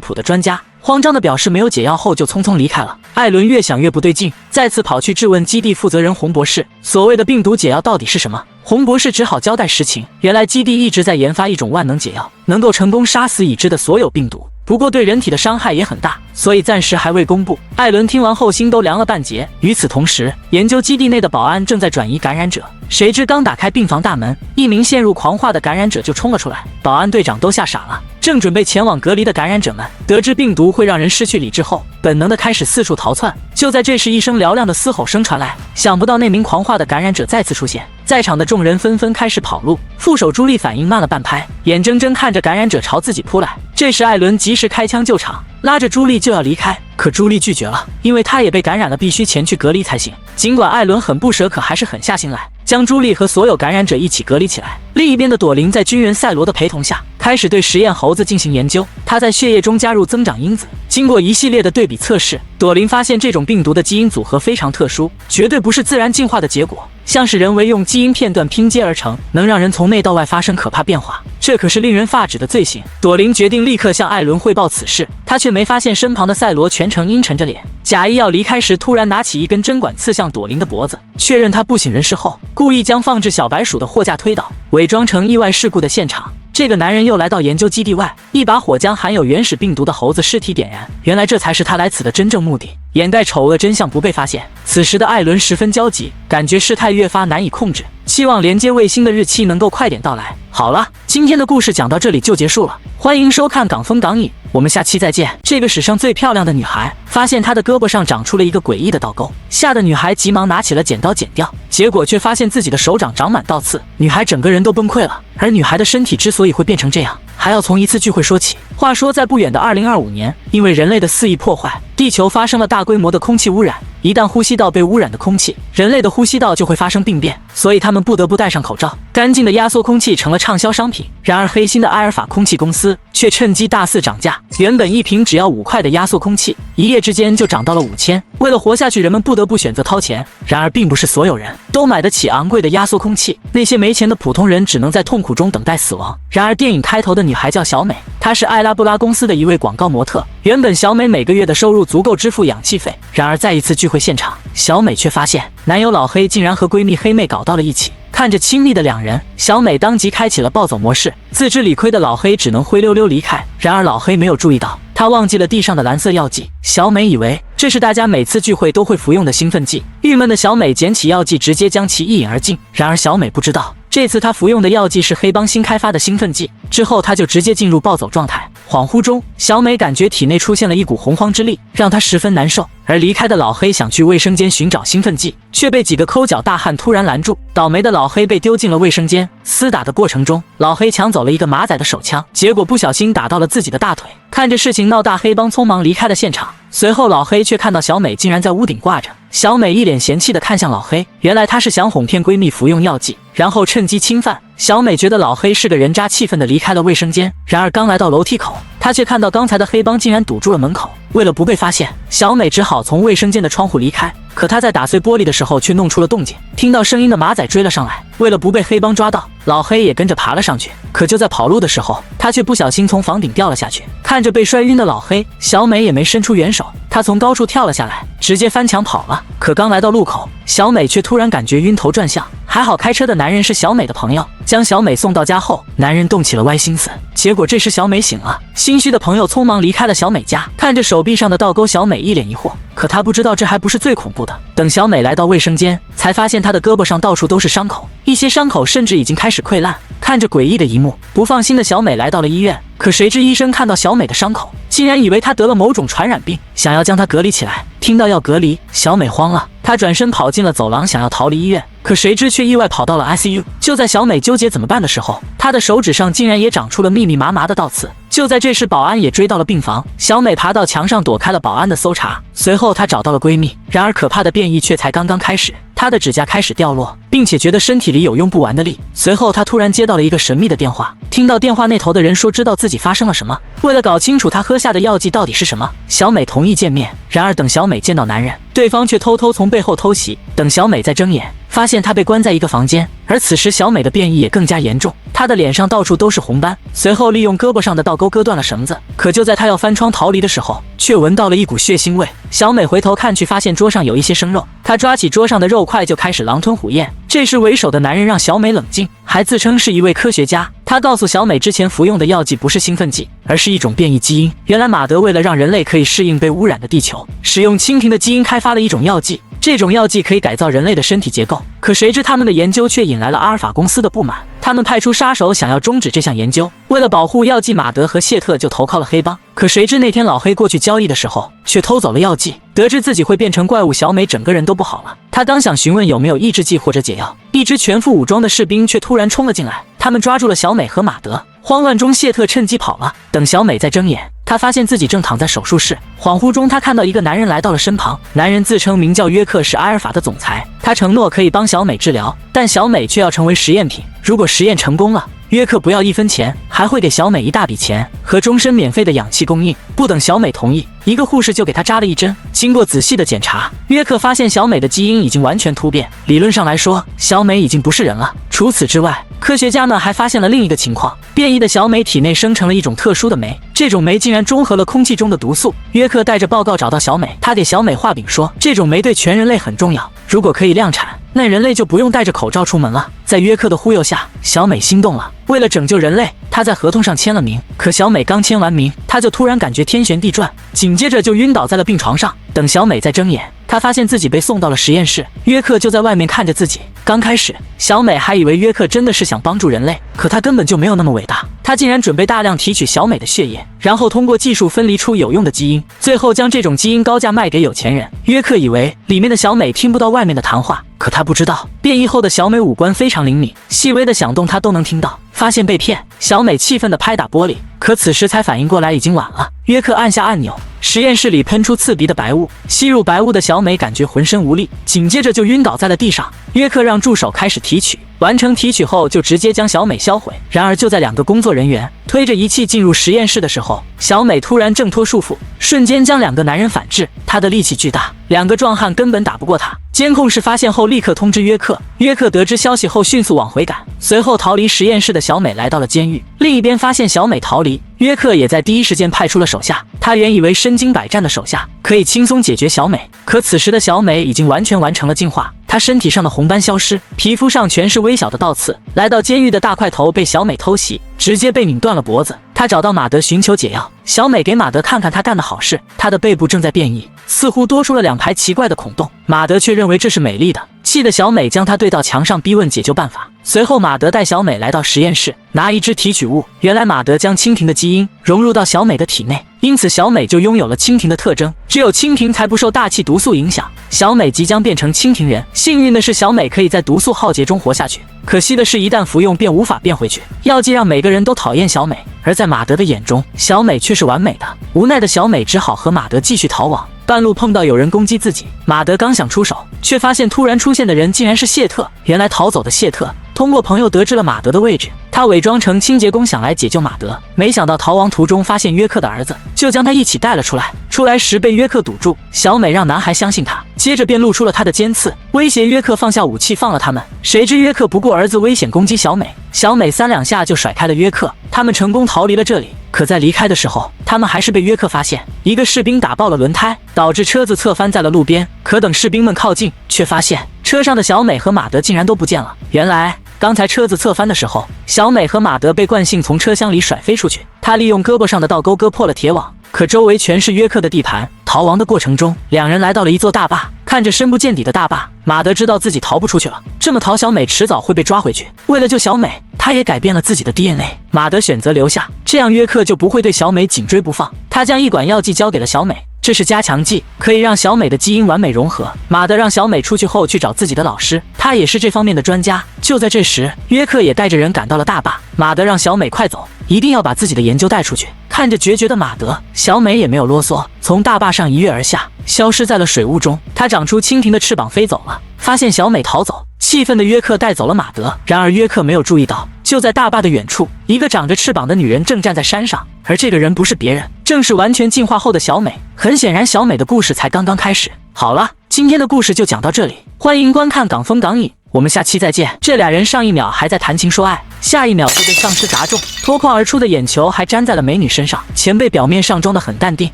普的专家，慌张地表示没有解药后就匆匆离开了。艾伦越想越不对劲，再次跑去质问基地负责人洪博士，所谓的病毒解药到底是什么？洪博士只好交代实情，原来基地一直在研发一种万能解药，能够成功杀死已知的所有病毒，不过对人体的伤害也很大，所以暂时还未公布。艾伦听完后心都凉了半截。与此同时，研究基地内的保安正在转移感染者，谁知刚打开病房大门，一名陷入狂化的感染者就冲了出来，保安队长都吓傻了。正准备前往隔离的感染者们，得知病毒会让人失去理智后，本能的开始四处逃窜。就在这时，一声嘹亮的嘶吼声传来，想不到那名狂化的感染者再次出现，在场的众人纷纷开始跑路。副手朱莉反应慢了半拍，眼睁睁看着感染者朝自己扑来。这时艾伦及时开枪救场，拉着朱莉就要离开，可朱莉拒绝了，因为她也被感染了，必须前去隔离才行。尽管艾伦很不舍，可还是狠下心来，将朱莉和所有感染者一起隔离起来。另一边的朵琳在军人赛罗的陪同下，开始对实验猴子进行研究。他在血液中加入增长因子，经过一系列的对比测试，朵琳发现这种病毒的基因组合非常特殊，绝对不是自然进化的结果，像是人为用基因片段拼接而成，能让人从内到外发生可怕变化，这可是令人发指的罪行。朵琳决定立刻向艾伦汇报此事，他却没发现身旁的赛罗全程阴沉着脸，假意要离开时，突然拿起一根针管刺向朵琳的脖子，确认他不省人事后，故意将放置小白鼠的货架推倒，伪装成意外事故的现场。这个男人又来到研究基地外，一把火将含有原始病毒的猴子尸体点燃，原来这才是他来此的真正目的，掩盖丑恶真相不被发现。此时的艾伦十分焦急，感觉事态越发难以控制，期望连接卫星的日期能够快点到来。好了，今天的故事讲到这里就结束了，欢迎收看港风港影，我们下期再见。这个史上最漂亮的女孩发现她的胳膊上长出了一个诡异的倒钩，吓得女孩急忙拿起了剪刀剪掉，结果却发现自己的手掌长满倒刺，女孩整个人都崩溃了。而女孩的身体之所以会变成这样，还要从一次聚会说起。话说在不远的2025年，因为人类的肆意破坏，地球发生了大规模的空气污染。一旦呼吸道被污染的空气，人类的呼吸道就会发生病变，所以他们不得不戴上口罩。干净的压缩空气成了畅销商品。然而黑心的埃尔法空气公司却趁机大肆涨价，原本一瓶只要5块的压缩空气，一夜之间就涨到了5000。为了活下去，人们不得不选择掏钱。然而并不是所有人都买得起昂贵的压缩空气，那些没钱的普通人只能在痛苦中等待死亡。然而电影开头的女孩叫小美，她是艾拉布拉公司的一位广告模特。原本小美每个月的收入足够支付氧气费，然而在一次聚会现场，小美却发现男友老黑竟然和闺蜜黑妹搞到了一起。看着亲密的两人，小美当即开启了暴走模式。自知理亏的老黑只能灰溜溜离开，然而老黑没有注意到，他忘记了地上的蓝色药剂。小美以为这是大家每次聚会都会服用的兴奋剂，郁闷的小美捡起药剂直接将其一饮而尽。然而小美不知道，这次她服用的药剂是黑帮新开发的兴奋剂，之后她就直接进入暴走状态。恍惚中，小美感觉体内出现了一股洪荒之力，让她十分难受。而离开的老黑想去卫生间寻找兴奋剂，却被几个抠脚大汉突然拦住。倒霉的老黑被丢进了卫生间。厮打的过程中，老黑抢走了一个马仔的手枪，结果不小心打到了自己的大腿。看着事情闹大，黑帮匆忙离开了现场。随后老黑却看到小美竟然在屋顶挂着，小美一脸嫌弃地看向老黑，原来她是想哄骗闺蜜服用药剂，然后趁机侵犯。小美觉得老黑是个人渣，气愤地离开了卫生间。然而刚来到楼梯口，她却看到刚才的黑帮竟然堵住了门口。为了不被发现，小美只好从卫生间的窗户离开。可她在打碎玻璃的时候却弄出了动静，听到声音的马仔追了上来。为了不被黑帮抓到，老黑也跟着爬了上去。可就在跑路的时候，他却不小心从房顶掉了下去。看着被摔晕的老黑，小美也没伸出援手，她从高处跳了下来，直接翻墙跑了。可刚来到路口，小美却突然感觉晕头转向。还好开车的男人是小美的朋友，将小美送到家后，男人动起了歪心思。结果这时小美醒了，心虚的朋友匆忙离开了小美家。看着手臂上的倒钩，小美一脸疑惑。可她不知道这还不是最恐怖的。等小美来到卫生间，才发现她的胳膊上到处都是伤口，一些伤口甚至已经开始溃烂。看着诡异的一幕，不放心的小美来到了医院。可谁知医生看到小美的伤口，竟然以为她得了某种传染病，想要将她隔离起来。听到要隔离，小美慌了，她转身跑进了走廊，想要逃离医院。可谁知却意外跑到了 ICU。就在小美纠结怎么办的时候，她的手指上竟然也长出了密密麻麻的倒刺。就在这时，保安也追到了病房。小美爬到墙上躲开了保安的搜查，随后她找到了闺蜜。然而可怕的变异却才刚刚开始，她的指甲开始掉落，并且觉得身体里有用不完的力。随后她突然接到了一个神秘的电话，听到电话那头的人说知道自己发生了什么。为了搞清楚她喝下的药剂到底是什么，小美同意见面。然而等小美见到男人，对方却偷偷从背后偷袭。等小美再睁眼，发现她被关在一个房间，而此时小美的变异也更加严重，她的脸上到处都是红斑。随后利用胳膊上的倒钩割断了绳子，可就在她要翻窗逃离的时候，却闻到了一股血腥味。小美回头看去，发现桌上有一些生肉，她抓起桌上的肉块就开始狼吞虎咽。这时为首的男人让小美冷静，还自称是一位科学家。他告诉小美，之前服用的药剂不是兴奋剂，而是一种变异基因。原来马德为了让人类可以适应被污染的地球，使用蜻蜓的基因开发了一种药剂。这种药剂可以改造人类的身体结构，可谁知他们的研究却引来了阿尔法公司的不满，他们派出杀手想要终止这项研究。为了保护药剂，马德和谢特就投靠了黑帮。可谁知那天老黑过去交易的时候，却偷走了药剂。得知自己会变成怪物，小美整个人都不好了。她刚想询问有没有抑制剂或者解药，一支全副武装的士兵却突然冲了进来，他们抓住了小美和马德。慌乱中，谢特趁机跑了。等小美再睁眼，她发现自己正躺在手术室，恍惚中她看到一个男人来到了身旁。男人自称名叫约克，是阿尔法的总裁，他承诺可以帮小美治疗，但小美却要成为实验品。如果实验成功了，约克不要1分钱，还会给小美一大笔钱和终身免费的氧气供应。不等小美同意，一个护士就给她扎了一针。经过仔细的检查，约克发现小美的基因已经完全突变，理论上来说，小美已经不是人了。除此之外，科学家们还发现了另一个情况，变异的小美体内生成了一种特殊的酶，这种酶竟然中和了空气中的毒素。约克带着报告找到小美，他给小美画饼说，这种酶对全人类很重要，如果可以量产，那人类就不用戴着口罩出门了。在约克的忽悠下，小美心动了，为了拯救人类，她在合同上签了名。可小美刚签完名，她就突然感觉天旋地转，紧接着就晕倒在了病床上。等小美再睁眼，她发现自己被送到了实验室，约克就在外面看着自己。刚开始，小美还以为约克真的是想帮助人类，可他根本就没有那么伟大。他竟然准备大量提取小美的血液，然后通过技术分离出有用的基因，最后将这种基因高价卖给有钱人。约克以为里面的小美听不到外面的谈话，可他不知道，变异后的小美五官非常灵敏，细微的响动她都能听到。发现被骗，小美气愤地拍打玻璃，可此时才反应过来已经晚了。约克按下按钮，实验室里喷出刺鼻的白雾，吸入白雾的小美感觉浑身无力，紧接着就晕倒在了地上。约克让助手开始提取，完成提取后就直接将小美销毁。然而就在2个工作人员推着仪器进入实验室的时候，小美突然挣脱束缚，瞬间将2个男人反制。她的力气巨大，2个壮汉根本打不过她。监控室发现后立刻通知约克，约克得知消息后迅速往回赶。随后逃离实验室的小美来到了监狱。另一边发现小美逃离，约克也在第一时间派出了手下。他原以为身经百战的手下可以轻松解决小美，可此时的小美已经完全完成了进化，她身体上的红斑消失，皮肤上全是微小的倒刺。来到监狱的大块头被小美偷袭，直接被拧断了脖子。他找到马德寻求解药，小美给马德看看他干的好事，他的背部正在变异，似乎多出了2排奇怪的孔洞。马德却认为这是美丽的，气得小美将他对到墙上逼问解救办法。随后马德带小美来到实验室，拿一支提取物，原来马德将蜻蜓的基因融入到小美的体内，因此小美就拥有了蜻蜓的特征，只有蜻蜓才不受大气毒素影响。小美即将变成蜻蜓人，幸运的是小美可以在毒素浩劫中活下去，可惜的是一旦服用便无法变回去。药剂让每个人都讨厌小美，而在马德的眼中，小美却是完美的。无奈的小美只好和马德继续逃亡。半路碰到有人攻击自己，马德刚想出手，却发现突然出现的人竟然是谢特。原来逃走的谢特通过朋友得知了马德的位置，他伪装成清洁工想来解救马德，没想到逃亡途中发现约克的儿子，就将他一起带了出来。出来时被约克堵住，小美让男孩相信他，接着便露出了他的尖刺，威胁约克放下武器放了他们。谁知约克不顾儿子危险攻击小美，小美3两下就甩开了约克，他们成功逃离了这里。可在离开的时候，他们还是被约克发现，一个士兵打爆了轮胎，导致车子侧翻在了路边。可等士兵们靠近，却发现车上的小美和马德竟然都不见了。原来刚才车子侧翻的时候，小美和马德被惯性从车厢里甩飞出去，他利用胳膊上的倒钩割破了铁网，可周围全是约克的地盘。逃亡的过程中，2人来到了一座大坝，看着深不见底的大坝，马德知道自己逃不出去了，这么逃小美迟早会被抓回去。为了救小美，他也改变了自己的 DNA。 马德选择留下，这样约克就不会对小美紧追不放。他将一管药剂交给了小美，这是加强剂，可以让小美的基因完美融合。马德让小美出去后去找自己的老师，他也是这方面的专家。就在这时，约克也带着人赶到了大坝。马德让小美快走，一定要把自己的研究带出去。看着决绝的马德，小美也没有啰嗦，从大坝上一跃而下，消失在了水雾中。她长出蜻蜓的翅膀飞走了。发现小美逃走，气愤的约克带走了马德。然而约克没有注意到，就在大坝的远处，一个长着翅膀的女人正站在山上，而这个人不是别人，正是完全进化后的小美。很显然，小美的故事才刚刚开始。好了，今天的故事就讲到这里，欢迎观看港风港影，我们下期再见。这俩人上一秒还在谈情说爱，下一秒就被丧尸砸中，脱眶而出的眼球还粘在了美女身上。前辈表面上装得很淡定，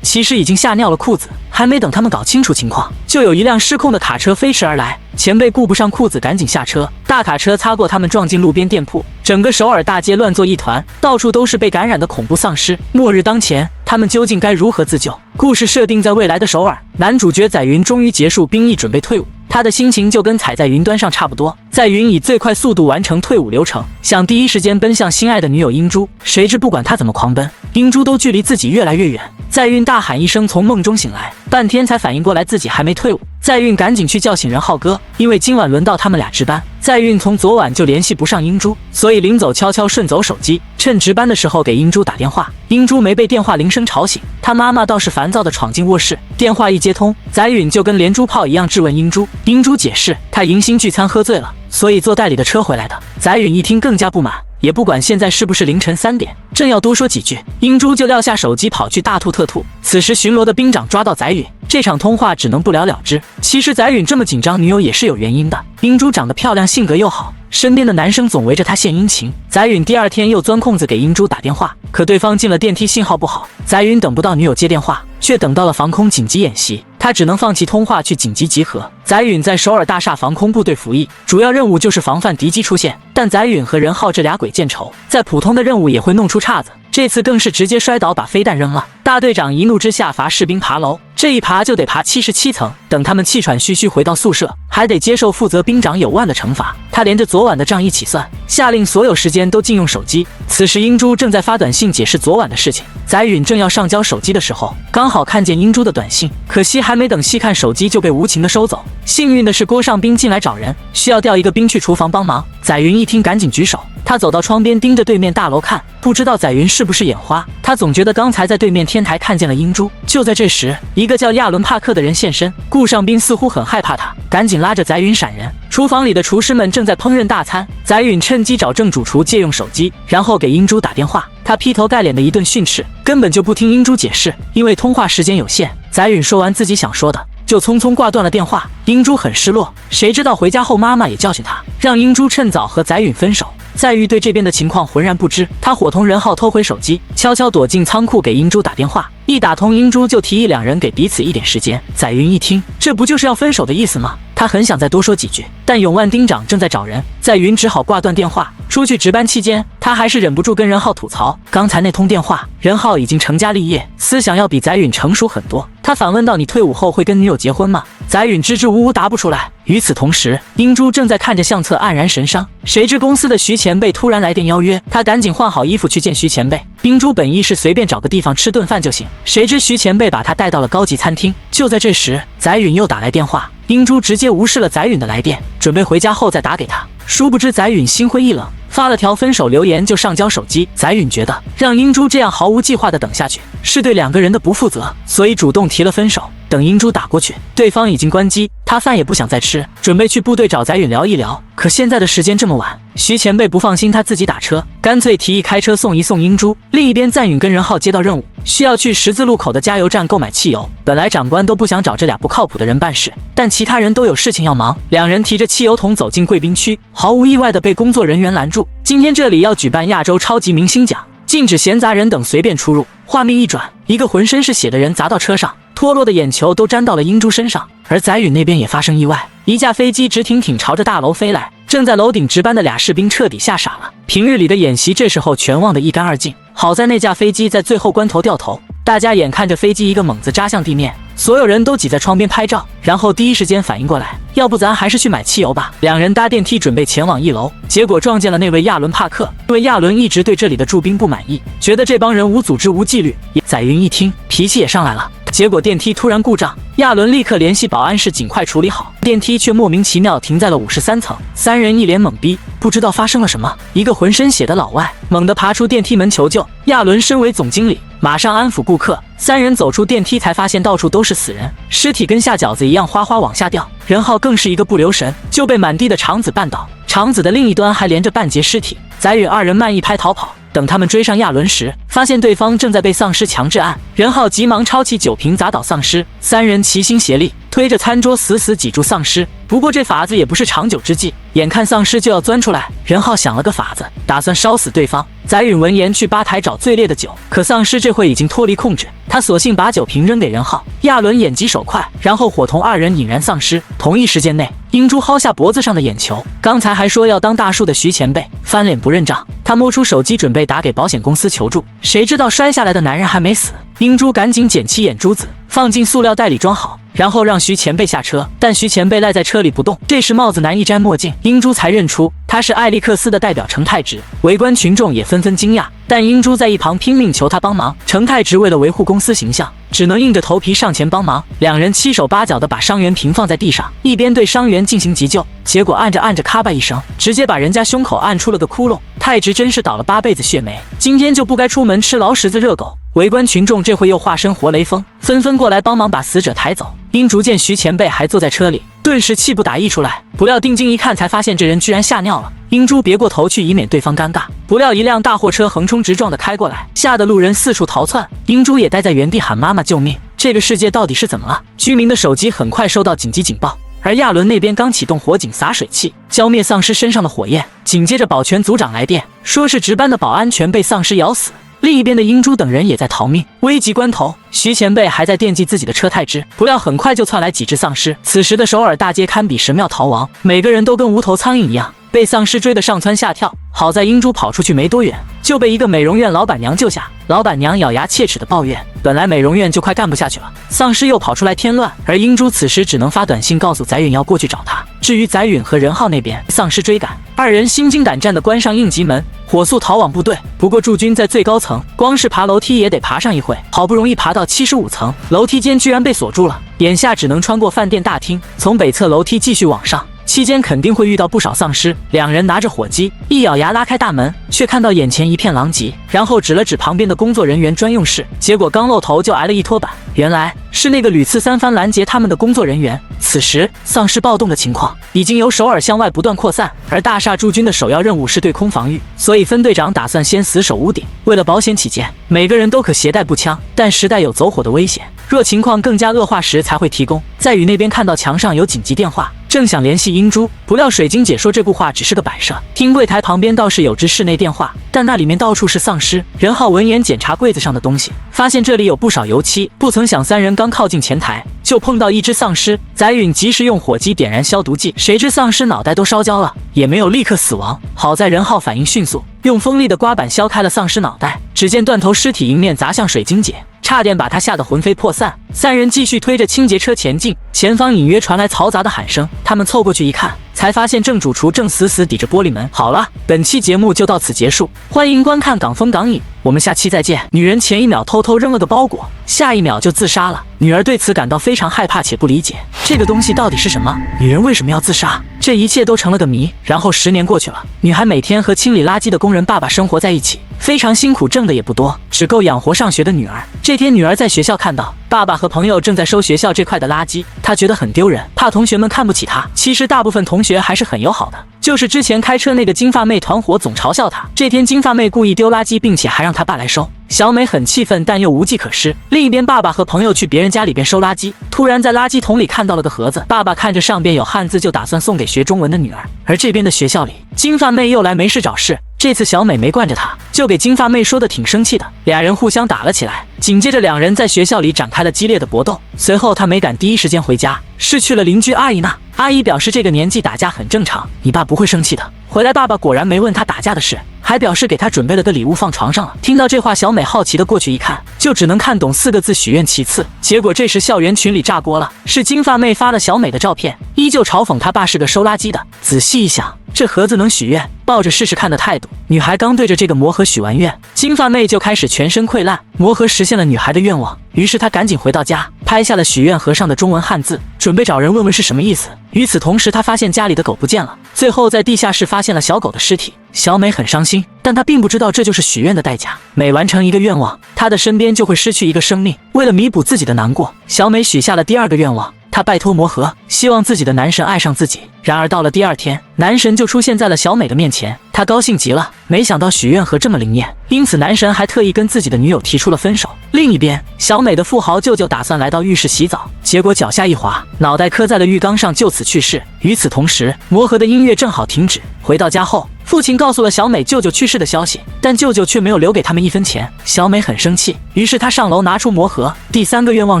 其实已经吓尿了裤子。还没等他们搞清楚情况，就有一辆失控的卡车飞驰而来。前辈顾不上裤子，赶紧下车。大卡车擦过他们，撞进路边店铺。整个首尔大街乱作一团，到处都是被感染的恐怖丧尸。末日当前，他们究竟该如何自救？故事设定在未来的首尔，男主角载云终于结束兵役，准备退伍。他的心情就跟踩在云端上差不多。载云以最快速度完成退伍流程，想第一时间奔向心爱的女友英珠。谁知不管他怎么狂奔，英珠都距离自己越来越远。载运大喊一声，从梦中醒来，半天才反应过来自己还没退伍。载运赶紧去叫醒任浩哥，因为今晚轮到他们俩值班。载运从昨晚就联系不上英珠，所以临走悄悄顺走手机，趁值班的时候给英珠打电话。英珠没被电话铃声吵醒，她妈妈倒是烦躁地闯进卧室，电话一接通，载允就跟连珠炮一样质问英珠。英珠解释，她迎新聚餐喝醉了，所以坐代理的车回来的。载允一听更加不满，也不管现在是不是凌晨3点，正要多说几句，英珠就撂下手机跑去大吐特吐。此时巡逻的兵长抓到载允，这场通话只能不了了之。其实载允这么紧张，女友也是有原因的。英珠长得漂亮，性格又好，身边的男生总围着她献殷勤。载允第二天又钻空子给英珠打电话，可对方进了电梯，信号不好。载允等不到女友接电话，却等到了防空紧急演习，他只能放弃通话去紧急集合。载允在首尔大厦防空部队服役，主要任务就是防范敌机出现。但载允和任浩这俩鬼见愁，在普通的任务也会弄出岔子，这次更是直接摔倒，把飞弹扔了。大队长一怒之下罚士兵爬楼，这一爬就得爬77层。等他们气喘吁吁回到宿舍，还得接受负责兵长有万的惩罚。他连着昨晚的账一起算，下令所有时间都禁用手机。此时英珠正在发短信解释昨晚的事情，载允正要上交手机的时候，刚好看见英珠的短信，可惜还没等细看手机就被无情的收走。幸运的是郭尚兵进来找人，需要调一个兵去厨房帮忙。载云一听赶紧举手，他走到窗边盯着对面大楼看，不知道载云是不是眼花，他总觉得刚才在对面天台看见了英珠。就在这时，一个叫亚伦帕克的人现身，顾尚兵似乎很害怕他，赶紧拉着载云闪人。厨房里的厨师们正在烹饪大餐，载允趁机找正主厨借用手机，然后给英珠打电话。他劈头盖脸的一顿训斥，根本就不听英珠解释，因为通话时间有限。载允说完自己想说的，就匆匆挂断了电话。英珠很失落，谁知道回家后妈妈也教训他，让英珠趁早和载允分手。载玉对这边的情况浑然不知，他伙同任浩偷回手机，悄悄躲进仓库给英珠打电话。一打通，英珠就提议两人给彼此一点时间。载云一听，这不就是要分手的意思吗？他很想再多说几句，但永万丁长正在找人，载云只好挂断电话。出去值班期间，他还是忍不住跟任浩吐槽，刚才那通电话，任浩已经成家立业，思想要比载允成熟很多。他反问到，你退伍后会跟女友结婚吗？载允支支吾吾答不出来。与此同时，英珠正在看着相册黯然神伤。谁知公司的徐前辈突然来电邀约，他赶紧换好衣服去见徐前辈。英珠本意是随便找个地方吃顿饭就行，谁知徐前辈把他带到了高级餐厅。就在这时，载允又打来电话，英珠直接无视了载允的来电，准备回家后再打给他。殊不知载允心灰意冷，发了条分手留言就上交手机。载允觉得让英珠这样毫无计划的等下去是对两个人的不负责，所以主动提了分手。等英珠打过去，对方已经关机，他饭也不想再吃，准备去部队找载允聊一聊。可现在的时间这么晚，徐前辈不放心他自己打车，干脆提议开车送一送英珠。另一边，载允跟任浩接到任务，需要去十字路口的加油站购买汽油。本来长官都不想找这俩不靠谱的人办事，但其他人都有事情要忙，两人提着汽油桶走进贵宾区，毫无意外的被工作人员拦住。今天这里要举办亚洲超级明星奖，禁止闲杂人等随便出入。画面一转，一个浑身是血的人砸到车上，脱落的眼球都沾到了英珠身上。而载允那边也发生意外，一架飞机直挺挺朝着大楼飞来，正在楼顶值班的俩士兵彻底吓傻了。平日里的演习这时候全忘得一干二净，好在那架飞机在最后关头掉头，大家眼看着飞机一个猛子扎向地面，所有人都挤在窗边拍照，然后第一时间反应过来，要不咱还是去买汽油吧。两人搭电梯准备前往1楼，结果撞见了那位亚伦帕克。因为亚伦一直对这里的驻兵不满意，觉得这帮人无组织无纪律。载云一听，脾气也上来了，结果电梯突然故障，亚伦立刻联系保安室尽快处理好，电梯却莫名其妙停在了53层。三人一脸懵逼，不知道发生了什么。一个浑身血的老外猛地爬出电梯门求救，亚伦身为总经理，马上安抚顾客。三人走出电梯才发现到处都是死人，尸体跟下饺子一样哗哗往下掉。任浩更是一个不留神，就被满地的肠子绊倒，肠子的另一端还连着半截尸体。翟允二人慢一拍逃跑，等他们追上亚伦时，发现对方正在被丧尸强制按。任浩急忙抄起酒瓶砸倒丧尸，三人齐心协力推着餐桌死死挤住丧尸。不过这法子也不是长久之计，眼看丧尸就要钻出来，任浩想了个法子，打算烧死对方。翟允闻言去吧台找最烈的酒，可丧尸这会已经脱离控制，他索性把酒瓶扔给任浩。亚伦眼疾手快，然后伙同二人引燃丧尸。同一时间内，英珠薅下脖子上的眼球，刚才还说要当大树的徐前辈翻脸不认账，他摸出手机准备打给保险公司求助，谁知道摔下来的男人还没死。英珠赶紧捡起眼珠子放进塑料袋里装好，然后让徐前辈下车，但徐前辈赖在车里不动。这时帽子男一摘墨镜，英珠才认出他是艾利克斯的代表程太直，围观群众也纷纷惊讶，但英珠在一旁拼命求他帮忙。程太直为了维护公司形象，只能硬着头皮上前帮忙。两人七手八脚的把伤员平放在地上，一边对伤员进行急救，结果按着按着咔吧一声，直接把人家胸口按出了个窟窿。太直真是倒了8辈子血霉，今天就不该出门吃劳什子热狗。围观群众这回又化身活雷锋，纷纷过来帮忙把死者抬走。英竹见徐前辈还坐在车里，顿时气不打一处来，不料定睛一看，才发现这人居然吓尿了。英珠别过头去，以免对方尴尬。不料一辆大货车横冲直撞的开过来，吓得路人四处逃窜，英珠也待在原地喊妈妈救命。这个世界到底是怎么了？居民的手机很快收到紧急警报，而亚伦那边刚启动火警洒水器浇灭丧尸身上的火焰，紧接着保全组长来电，说是值班的保安全被丧尸咬死。另一边的英珠等人也在逃命。危急关头，徐前辈还在惦记自己的车太之，不料很快就窜来几只丧尸。此时的首尔大街堪比神庙逃亡，每个人都跟无头苍蝇一样，被丧尸追得上蹿下跳。好在英珠跑出去没多远，就被一个美容院老板娘救下。老板娘咬牙切齿的抱怨，本来美容院就快干不下去了，丧尸又跑出来添乱。而英珠此时只能发短信告诉翟允要过去找他。至于翟允和任浩那边，丧尸追赶，二人心惊胆战地关上应急门，火速逃往部队。不过驻军在最高层，光是爬楼梯也得爬上一会，好不容易爬到75层，楼梯间居然被锁住了，眼下只能穿过饭店大厅，从北侧楼梯继续往上。期间肯定会遇到不少丧尸，两人拿着火机，一咬牙拉开大门，却看到眼前一片狼藉，然后指了指旁边的工作人员专用室，结果刚露头就挨了一拖板，原来是那个屡次三番拦截他们的工作人员。此时丧尸暴动的情况已经由首尔向外不断扩散，而大厦驻军的首要任务是对空防御，所以分队长打算先死守屋顶。为了保险起见，每个人都可携带步枪，但实带有走火的危险，若情况更加恶化时才会提供。在宇那边看到墙上有紧急电话，正想联系英珠，不料水晶姐说这部话只是个摆设。听柜台旁边倒是有只室内电话，但那里面到处是丧尸。任浩闻言检查柜子上的东西，发现这里有不少油漆，不曾想三人刚靠近前台，就碰到一只丧尸。翟允及时用火机点燃消毒剂，谁知丧尸脑袋都烧焦了，也没有立刻死亡。好在任浩反应迅速，用锋利的刮板削开了丧尸脑袋。只见断头尸体迎面砸向水晶姐，差点把他吓得魂飞魄散。三人继续推着清洁车前进，前方隐约传来嘈杂的喊声，他们凑过去一看，才发现正主厨正死死抵着玻璃门。好了，本期节目就到此结束，欢迎观看港风港影，我们下期再见。女人前一秒偷偷扔了个包裹，下一秒就自杀了。女儿对此感到非常害怕且不理解，这个东西到底是什么？女人为什么要自杀？这一切都成了个谜。然后10年过去了，女孩每天和清理垃圾的工人爸爸生活在一起，非常辛苦，挣的也不多，只够养活上学的女儿。这天女儿在学校看到爸爸和朋友正在收学校这块的垃圾，她觉得很丢人，怕同学们看不起她。其实大部分同学还是很友好的，就是之前开车那个金发妹团伙总嘲笑她。这天金发妹故意丢垃圾，并且还让她爸来收。小美很气愤，但又无计可施。另一边，爸爸和朋友去别人家里边收垃圾，突然在垃圾桶里看到了个盒子。爸爸看着上边有汉字，就打算送给学中文的女儿。而这边的学校里，金发妹又来没事找事。这次小美没惯着她，就给金发妹说的挺生气的，俩人互相打了起来。紧接着两人在学校里展开了激烈的搏斗。随后她没敢第一时间回家，失去了邻居阿姨娜。阿姨表示这个年纪打架很正常，你爸不会生气的。回来爸爸果然没问他打架的事，还表示给他准备了个礼物放床上了。听到这话，小美好奇的过去一看，就只能看懂4个字：许愿其次。结果这时校园群里炸锅了，是金发妹发了小美的照片，依旧嘲讽她爸是个收垃圾的。仔细一想，这盒子能许愿，抱着试试看的态度，女孩刚对着这个魔盒许完愿，金发妹就开始全身溃烂。魔盒实现了女孩的愿望，于是她赶紧回到家，拍下了许愿盒上的中文汉字，准备找人问问是什么意思。与此同时，她发现家里的狗不见了，最后在地下室发现了小狗的尸体。小美很伤心，但她并不知道这就是许愿的代价。每完成一个愿望，她的身边就会失去一个生命。为了弥补自己的难过，小美许下了第2个愿望。她拜托魔盒，希望自己的男神爱上自己。然而到了第2天，男神就出现在了小美的面前，她高兴极了，没想到许愿盒这么灵验，因此男神还特意跟自己的女友提出了分手。另一边，小美的富豪舅舅打算来到浴室洗澡，结果脚下一滑，脑袋磕在了浴缸上，就此去世。与此同时，魔盒的音乐正好停止。回到家后，父亲告诉了小美舅舅去世的消息，但舅舅却没有留给他们1分钱。小美很生气，于是她上楼拿出魔盒。第3个愿望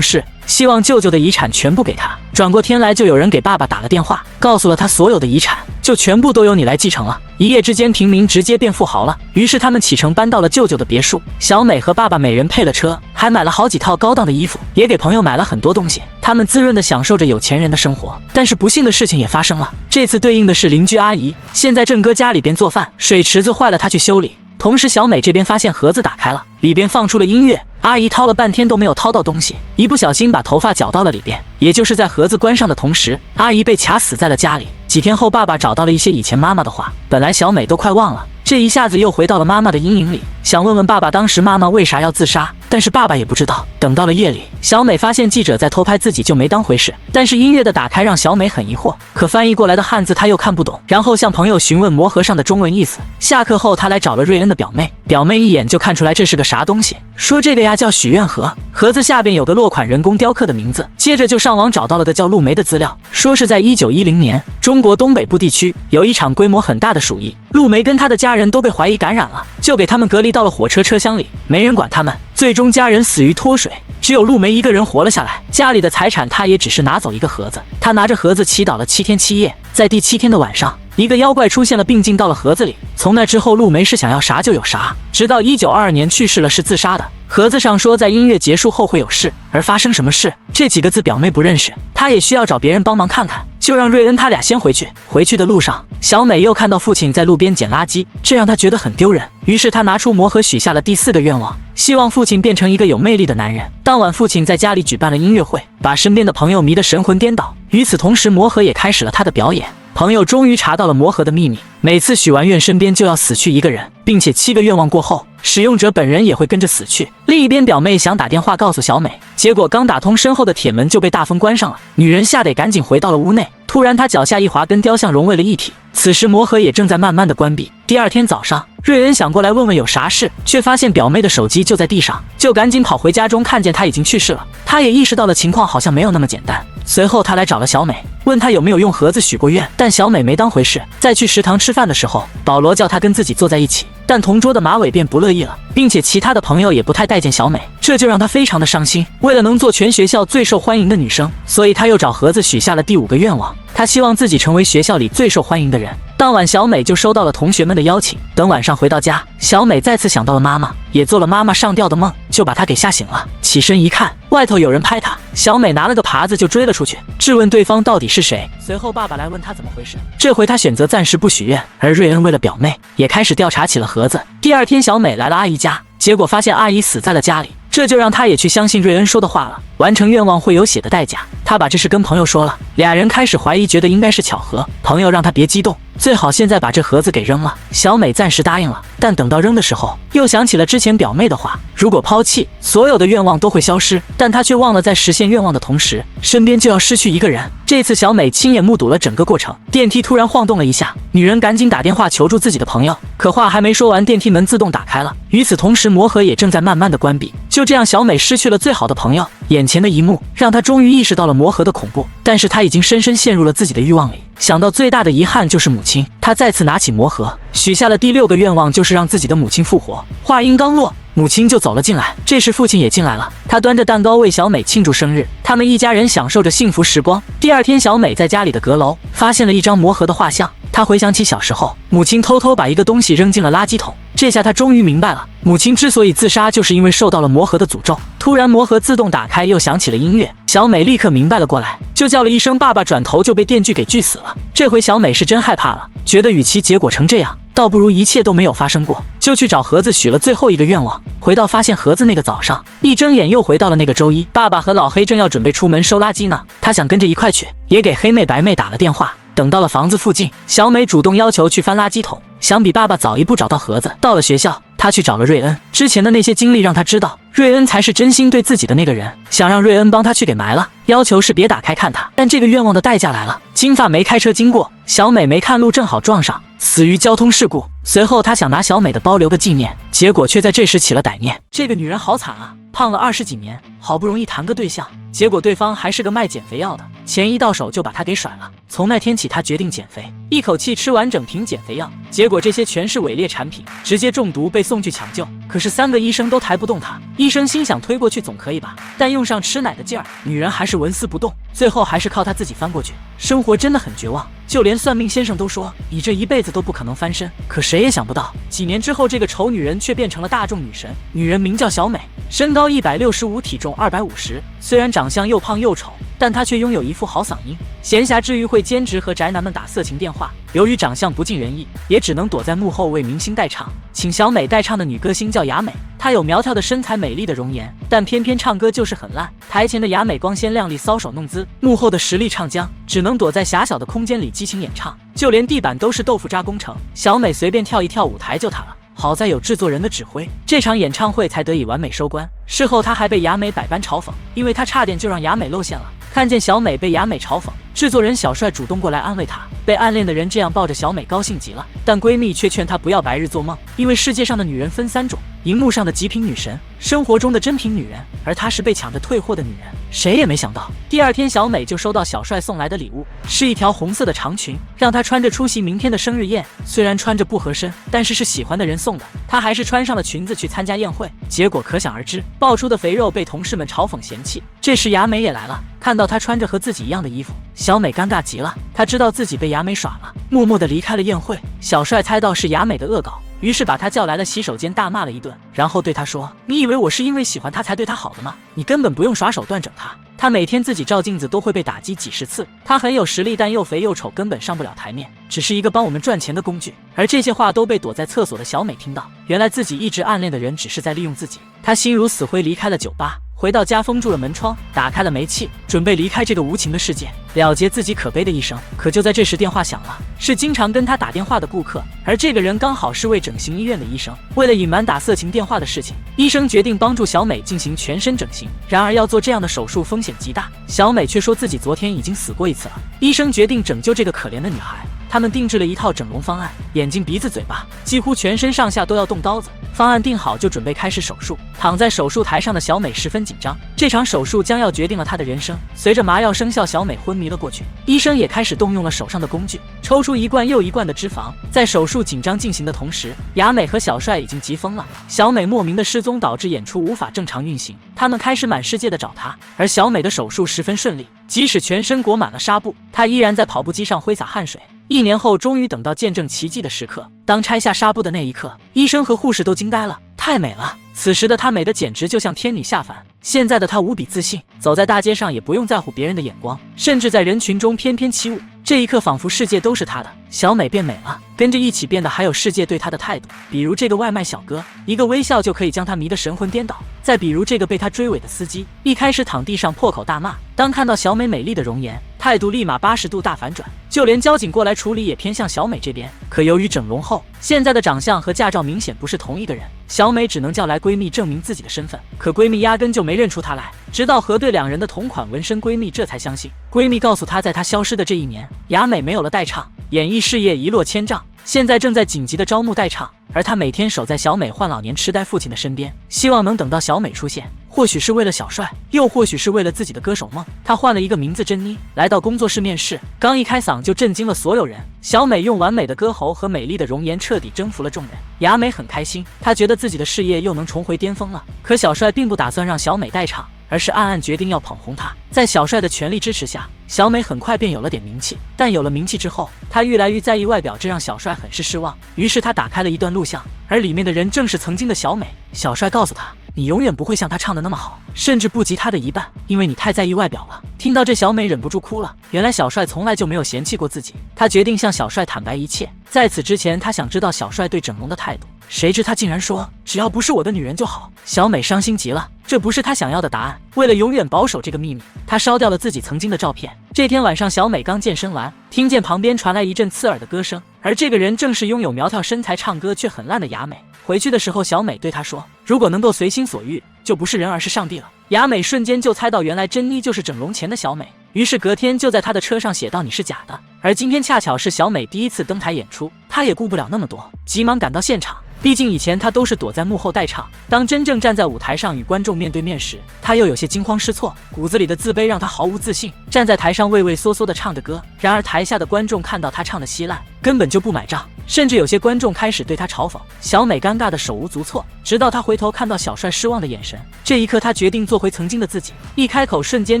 是希望舅舅的遗产全部给他。转过天来，就有人给爸爸打了电话，告诉了他所有的遗产就全部都由你来继承了。一夜之间，平民直接变富豪了。于是他们启程搬到了舅舅的别墅。小美和爸爸每人配了车，还买了好几套高档的衣服，也给朋友买了很多东西。他们滋润地享受着有钱人的生活。但是不幸的事情也发生了，这次对应的是邻居阿姨。现在郑哥家里边做饭，水池子坏了，他去修理。同时小美这边发现盒子打开了，里边放出了音乐。阿姨掏了半天都没有掏到东西，一不小心把头发绞到了里边。也就是在盒子关上的同时，阿姨被卡死在了家里。几天后，爸爸找到了一些以前妈妈的话，本来小美都快忘了，这一下子又回到了妈妈的阴影里，想问问爸爸当时妈妈为啥要自杀，但是爸爸也不知道。等到了夜里，小美发现记者在偷拍自己，就没当回事。但是音乐的打开让小美很疑惑，可翻译过来的汉字她又看不懂，然后向朋友询问魔盒上的中文意思。下课后，她来找了瑞恩的表妹，表妹一眼就看出来这是个啥东西，说这个呀叫许愿盒，盒子下边有个落款人工雕刻的名字。接着就上网找到了个叫陆梅的资料，说是在1910年，中国东北部地区有一场规模很大的鼠疫，陆梅跟她的家人都被怀疑感染了，就给他们隔离到了火车车厢里，没人管他们。最终家人死于脱水，只有陆梅一个人活了下来。家里的财产她也只是拿走一个盒子。她拿着盒子祈祷了7天7夜，在第7天的晚上，一个妖怪出现了，并进到了盒子里。从那之后，陆梅是想要啥就有啥，直到1922年去世了，是自杀的。盒子上说在音乐结束后会有事，而发生什么事，这几个字表妹不认识，她也需要找别人帮忙看看，就让瑞恩他俩先回去。回去的路上，小美又看到父亲在路边捡垃圾，这让她觉得很丢人，于是她拿出魔盒许下了第4个愿望，希望父亲变成一个有魅力的男人。当晚，父亲在家里举办了音乐会，把身边的朋友迷得神魂颠倒。与此同时，魔盒也开始了他的表演。朋友终于查到了魔盒的秘密，每次许完愿身边就要死去一个人，并且7个愿望过后，使用者本人也会跟着死去。另一边，表妹想打电话告诉小美，结果刚打通，身后的铁门就被大风关上了。女人吓得赶紧回到了屋内，突然她脚下一滑，跟雕像融为了一体。此时魔盒也正在慢慢的关闭。第2天早上，瑞恩想过来问问有啥事，却发现表妹的手机就在地上，就赶紧跑回家中，看见她已经去世了。他也意识到了情况好像没有那么简单。随后他来找了小美，问她有没有用盒子许过愿，但小美没当回事。在去食堂吃饭的时候，保罗叫她跟自己坐在一起，但同桌的马尾便不乐意了，并且其他的朋友也不太待见小美，这就让她非常的伤心。为了能做全学校最受欢迎的女生，所以她又找盒子许下了第5个愿望，她希望自己成为学校里最受欢迎的人。当晚，小美就收到了同学们的邀请。等晚上回到家，小美再次想到了妈妈，也做了妈妈上吊的梦，就把她给吓醒了。起身一看，外头有人拍她，小美拿了个耙子就追了出去，质问对方到底是谁。随后爸爸来问她怎么回事，这回她选择暂时不许愿，而瑞恩为了表妹，也开始调查起了盒子。第2天，小美来了阿姨家，结果发现阿姨死在了家里，这就让她也去相信瑞恩说的话了。完成愿望会有血的代价，她把这事跟朋友说了，俩人开始怀疑，觉得应该是巧合。朋友让她别激动，最好现在把这盒子给扔了。小美暂时答应了，但等到扔的时候，又想起了之前表妹的话，如果抛弃，所有的愿望都会消失。但她却忘了，在实现愿望的同时，身边就要失去一个人。这次小美亲眼目睹了整个过程。电梯突然晃动了一下，女人赶紧打电话求助自己的朋友，可话还没说完，电梯门自动打开了。与此同时，魔盒也正在慢慢的关闭。就这样，小美失去了最好的朋友。眼前的一幕让她终于意识到了魔盒的恐怖，但是她已经深深陷入了自己的欲望里。想到最大的遗憾就是母亲，她再次拿起魔盒，许下了第6个愿望，就是让自己的母亲复活。话音刚落，母亲就走了进来。这时父亲也进来了，他端着蛋糕为小美庆祝生日。他们一家人享受着幸福时光。第二天，小美在家里的阁楼发现了一张魔盒的画像。她回想起小时候，母亲偷偷把一个东西扔进了垃圾桶。这下她终于明白了，母亲之所以自杀，就是因为受到了魔盒的诅咒。突然，魔盒自动打开，又响起了音乐。小美立刻明白了过来，就叫了一声爸爸，转头就被电锯给锯死了。这回小美是真害怕了，觉得与其结果成这样，倒不如一切都没有发生过，就去找盒子许了最后一个愿望。回到发现盒子那个早上，一睁眼又回到了那个周一。爸爸和老黑正要准备出门收垃圾呢，他想跟着一块去，也给黑妹白妹打了电话。等到了房子附近，小美主动要求去翻垃圾桶，想比爸爸早一步找到盒子。到了学校，她去找了瑞恩，之前的那些经历让她知道，瑞恩才是真心对自己的那个人，想让瑞恩帮她去给埋了，要求是别打开看他。但这个愿望的代价来了，金发梅开车经过，小美没看路，正好撞上，死于交通事故。随后她想拿小美的包留个纪念，结果却在这时起了歹念。这个女人好惨啊，胖了20几年，好不容易谈个对象，结果对方还是个卖减肥药的，钱一到手就把她给甩了。从那天起，她决定减肥，一口气吃完整瓶减肥药，结果这些全是伪劣产品，直接中毒被送去抢救。可是3个医生都抬不动她，医生心想推过去总可以吧，但用上吃奶的劲儿，女人还是纹丝不动，最后还是靠她自己翻过去。生活真的很绝望，就连算命先生都说你这一辈子都不可能翻身。可谁也想不到，几年之后，这个丑女人却变成了大众女神。女人名叫小美，身高165，体重250，虽然长相又胖又丑，但她却拥有一副好嗓音。闲暇之余会兼职和宅男们打色情电话，由于长相不尽人意，也只能躲在幕后为明星代唱。请小美代唱的女歌星叫雅美，她有苗条的身材、美丽的容颜，但偏偏唱歌就是很烂。台前的雅美光鲜亮丽，搔首弄姿，幕后的实力唱将，只能躲在狭小的空间里激情演唱，就连地板都是豆腐渣工程，小美随便跳一跳舞台就塌了。好在有制作人的指挥，这场演唱会才得以完美收官。事后他还被雅美百般嘲讽，因为他差点就让雅美露馅了。看见小美被雅美嘲讽，制作人小帅主动过来安慰她。被暗恋的人这样抱着小美高兴极了，但闺蜜却劝她不要白日做梦，因为世界上的女人分3种，荧幕上的极品女神，生活中的真品女人，而她是被抢着退货的女人。谁也没想到，第2天小美就收到小帅送来的礼物，是一条红色的长裙，让她穿着出席明天的生日宴。虽然穿着不合身，但是喜欢的人送的，她还是穿上了裙子去参加宴会。结果可想而知，爆出的肥肉被同事们嘲讽嫌弃。这时雅美也来了，看到她穿着和自己一样的衣服，小美尴尬极了。她知道自己被雅美耍了，默默地离开了宴会。小帅猜到是雅美的恶搞，于是把她叫来了洗手间，大骂了一顿，然后对她说：“你以为我是因为喜欢她才对她好的吗？你根本不用耍手段整她。她每天自己照镜子都会被打击几10次，她很有实力，但又肥又丑，根本上不了台面，只是一个帮我们赚钱的工具。”而这些话都被躲在厕所的小美听到，原来自己一直暗恋的人只是在利用自己。她心如死灰，离开了酒吧。回到家，封住了门窗，打开了煤气，准备离开这个无情的世界，了结自己可悲的一生。可就在这时，电话响了，是经常跟他打电话的顾客，而这个人刚好是位整形医院的医生。为了隐瞒打色情电话的事情，医生决定帮助小美进行全身整形。然而要做这样的手术风险极大，小美却说自己昨天已经死过1次了。医生决定拯救这个可怜的女孩。他们定制了一套整容方案，眼睛、鼻子、嘴巴，几乎全身上下都要动刀子。方案定好就准备开始手术。躺在手术台上的小美十分紧张，这场手术将要决定了她的人生。随着麻药生效，小美昏迷了过去。医生也开始动用了手上的工具，抽出一罐又一罐的脂肪。在手术紧张进行的同时，雅美和小帅已经急疯了。小美莫名的失踪导致演出无法正常运行，他们开始满世界的找她。而小美的手术十分顺利，即使全身裹满了纱布，她依然在跑步机上挥洒汗水。1年后，终于等到见证奇迹的时刻。当拆下纱布的那一刻，医生和护士都惊呆了，太美了。此时的她美得简直就像天女下凡。现在的她无比自信，走在大街上也不用在乎别人的眼光，甚至在人群中翩翩起舞。这一刻，仿佛世界都是她的。小美变美了，跟着一起变得还有世界对她的态度。比如这个外卖小哥，一个微笑就可以将她迷得神魂颠倒。再比如这个被她追尾的司机，一开始躺地上破口大骂，当看到小美美丽的容颜，态度立马80度大反转，就连交警过来处理也偏向小美这边。可由于整容后，现在的长相和驾照明显不是同一个人，小美只能叫来闺蜜证明自己的身份，可闺蜜压根就没认出她来，直到核对2人的同款纹身，闺蜜这才相信。闺蜜告诉她，在她消失的这1年，雅美没有了代唱，演艺事业一落千丈，现在正在紧急的招募代唱，而她每天守在小美患老年痴呆父亲的身边，希望能等到小美出现，或许是为了小帅，又或许是为了自己的歌手梦，他换了一个名字珍妮，来到工作室面试。刚一开嗓就震惊了所有人。小美用完美的歌喉和美丽的容颜彻底征服了众人。雅美很开心，她觉得自己的事业又能重回巅峰了。可小帅并不打算让小美代唱，而是暗暗决定要捧红她。在小帅的全力支持下，小美很快便有了点名气。但有了名气之后，她愈来愈在意外表，这让小帅很是失望。于是他打开了一段录像，而里面的人正是曾经的小美。小帅告诉她，你永远不会像她唱的那么好，甚至不及她的一半，因为你太在意外表了。听到这，小美忍不住哭了。原来小帅从来就没有嫌弃过自己，她决定向小帅坦白一切。在此之前，她想知道小帅对整容的态度，谁知他竟然说只要不是我的女人就好。小美伤心极了，这不是她想要的答案。为了永远保守这个秘密，她烧掉了自己曾经的照片。这天晚上，小美刚健身完，听见旁边传来一阵刺耳的歌声，而这个人正是拥有苗条身材、唱歌却很烂的雅美。回去的时候，小美对她说，如果能够随心所欲，就不是人而是上帝了。雅美瞬间就猜到，原来珍妮就是整容前的小美，于是隔天就在她的车上写道你是假的。而今天恰巧是小美第一次登台演出，她也顾不了那么多，急忙赶到现场。毕竟以前她都是躲在幕后代唱，当真正站在舞台上与观众面对面时，她又有些惊慌失措，骨子里的自卑让她毫无自信，站在台上畏畏缩缩地唱着歌。然而台下的观众看到她唱的稀烂，根本就不买账，甚至有些观众开始对她嘲讽。小美尴尬的手无足措，直到她回头看到小帅失望的眼神，这一刻她决定做回曾经的自己。一开口瞬间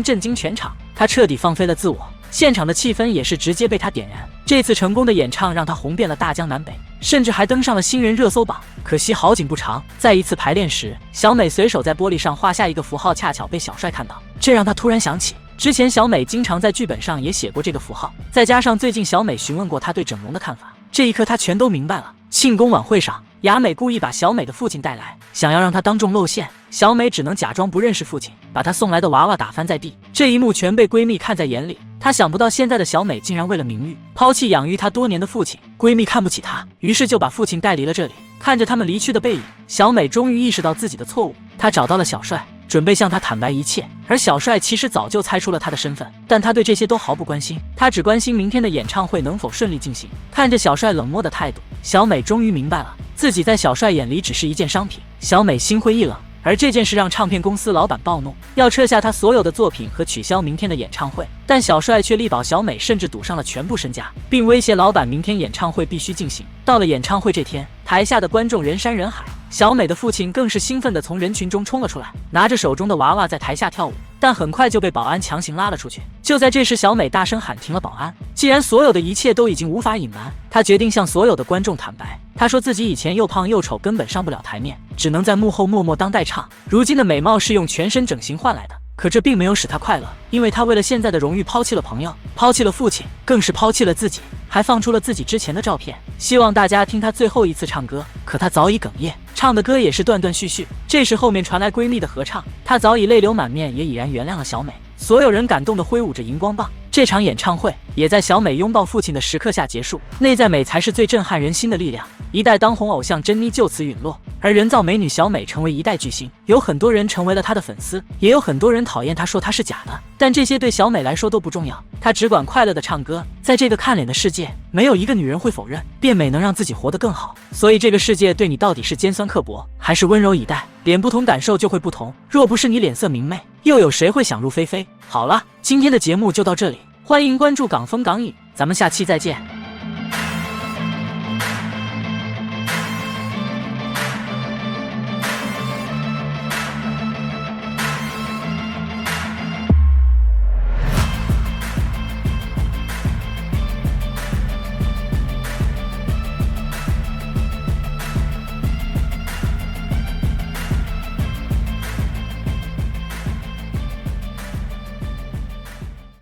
震惊全场，她彻底放飞了自我，现场的气氛也是直接被她点燃。这次成功的演唱让她红遍了大江南北，甚至还登上了新人热搜榜。可惜好景不长，在一次排练时，小美随手在玻璃上画下一个符号，恰巧被小帅看到，这让她突然想起之前小美经常在剧本上也写过这个符号，再加上最近小美询问过她对整容的看法，这一刻她全都明白了。庆功晚会上，雅美故意把小美的父亲带来，想要让她当众露馅。小美只能假装不认识父亲，把她送来的娃娃打翻在地。这一幕全被闺蜜看在眼里，她想不到现在的小美竟然为了名誉抛弃养育她多年的父亲。闺蜜看不起她，于是就把父亲带离了这里。看着他们离去的背影，小美终于意识到自己的错误。她找到了小帅，准备向他坦白一切。而小帅其实早就猜出了他的身份，但他对这些都毫不关心，他只关心明天的演唱会能否顺利进行。看着小帅冷漠的态度，小美终于明白了，自己在小帅眼里只是一件商品。小美心灰意冷，而这件事让唱片公司老板暴怒，要撤下他所有的作品和取消明天的演唱会。但小帅却力保小美，甚至赌上了全部身家，并威胁老板明天演唱会必须进行。到了演唱会这天，台下的观众人山人海，小美的父亲更是兴奋地从人群中冲了出来，拿着手中的娃娃在台下跳舞，但很快就被保安强行拉了出去。就在这时，小美大声喊停了保安。既然所有的一切都已经无法隐瞒，她决定向所有的观众坦白。她说自己以前又胖又丑，根本上不了台面，只能在幕后默默当代唱。如今的美貌是用全身整形换来的，可这并没有使她快乐，因为她为了现在的荣誉抛弃了朋友，抛弃了父亲，更是抛弃了自己，还放出了自己之前的照片，希望大家听她最后一次唱歌。可她早已哽咽，唱的歌也是断断续续。这时后面传来闺蜜的合唱，她早已泪流满面，也已然原谅了小美。所有人感动地挥舞着荧光棒。这场演唱会也在小美拥抱父亲的时刻下结束。内在美才是最震撼人心的力量。一代当红偶像珍妮就此陨落，而人造美女小美成为一代巨星。有很多人成为了她的粉丝，也有很多人讨厌她，说她是假的。但这些对小美来说都不重要，她只管快乐地唱歌。在这个看脸的世界，没有一个女人会否认变美能让自己活得更好。所以这个世界对你到底是尖酸刻薄，还是温柔以待？脸不同，感受就会不同。若不是你脸色明媚，又有谁会想入非非？好了，今天的节目就到这里，欢迎关注港风港影，咱们下期再见。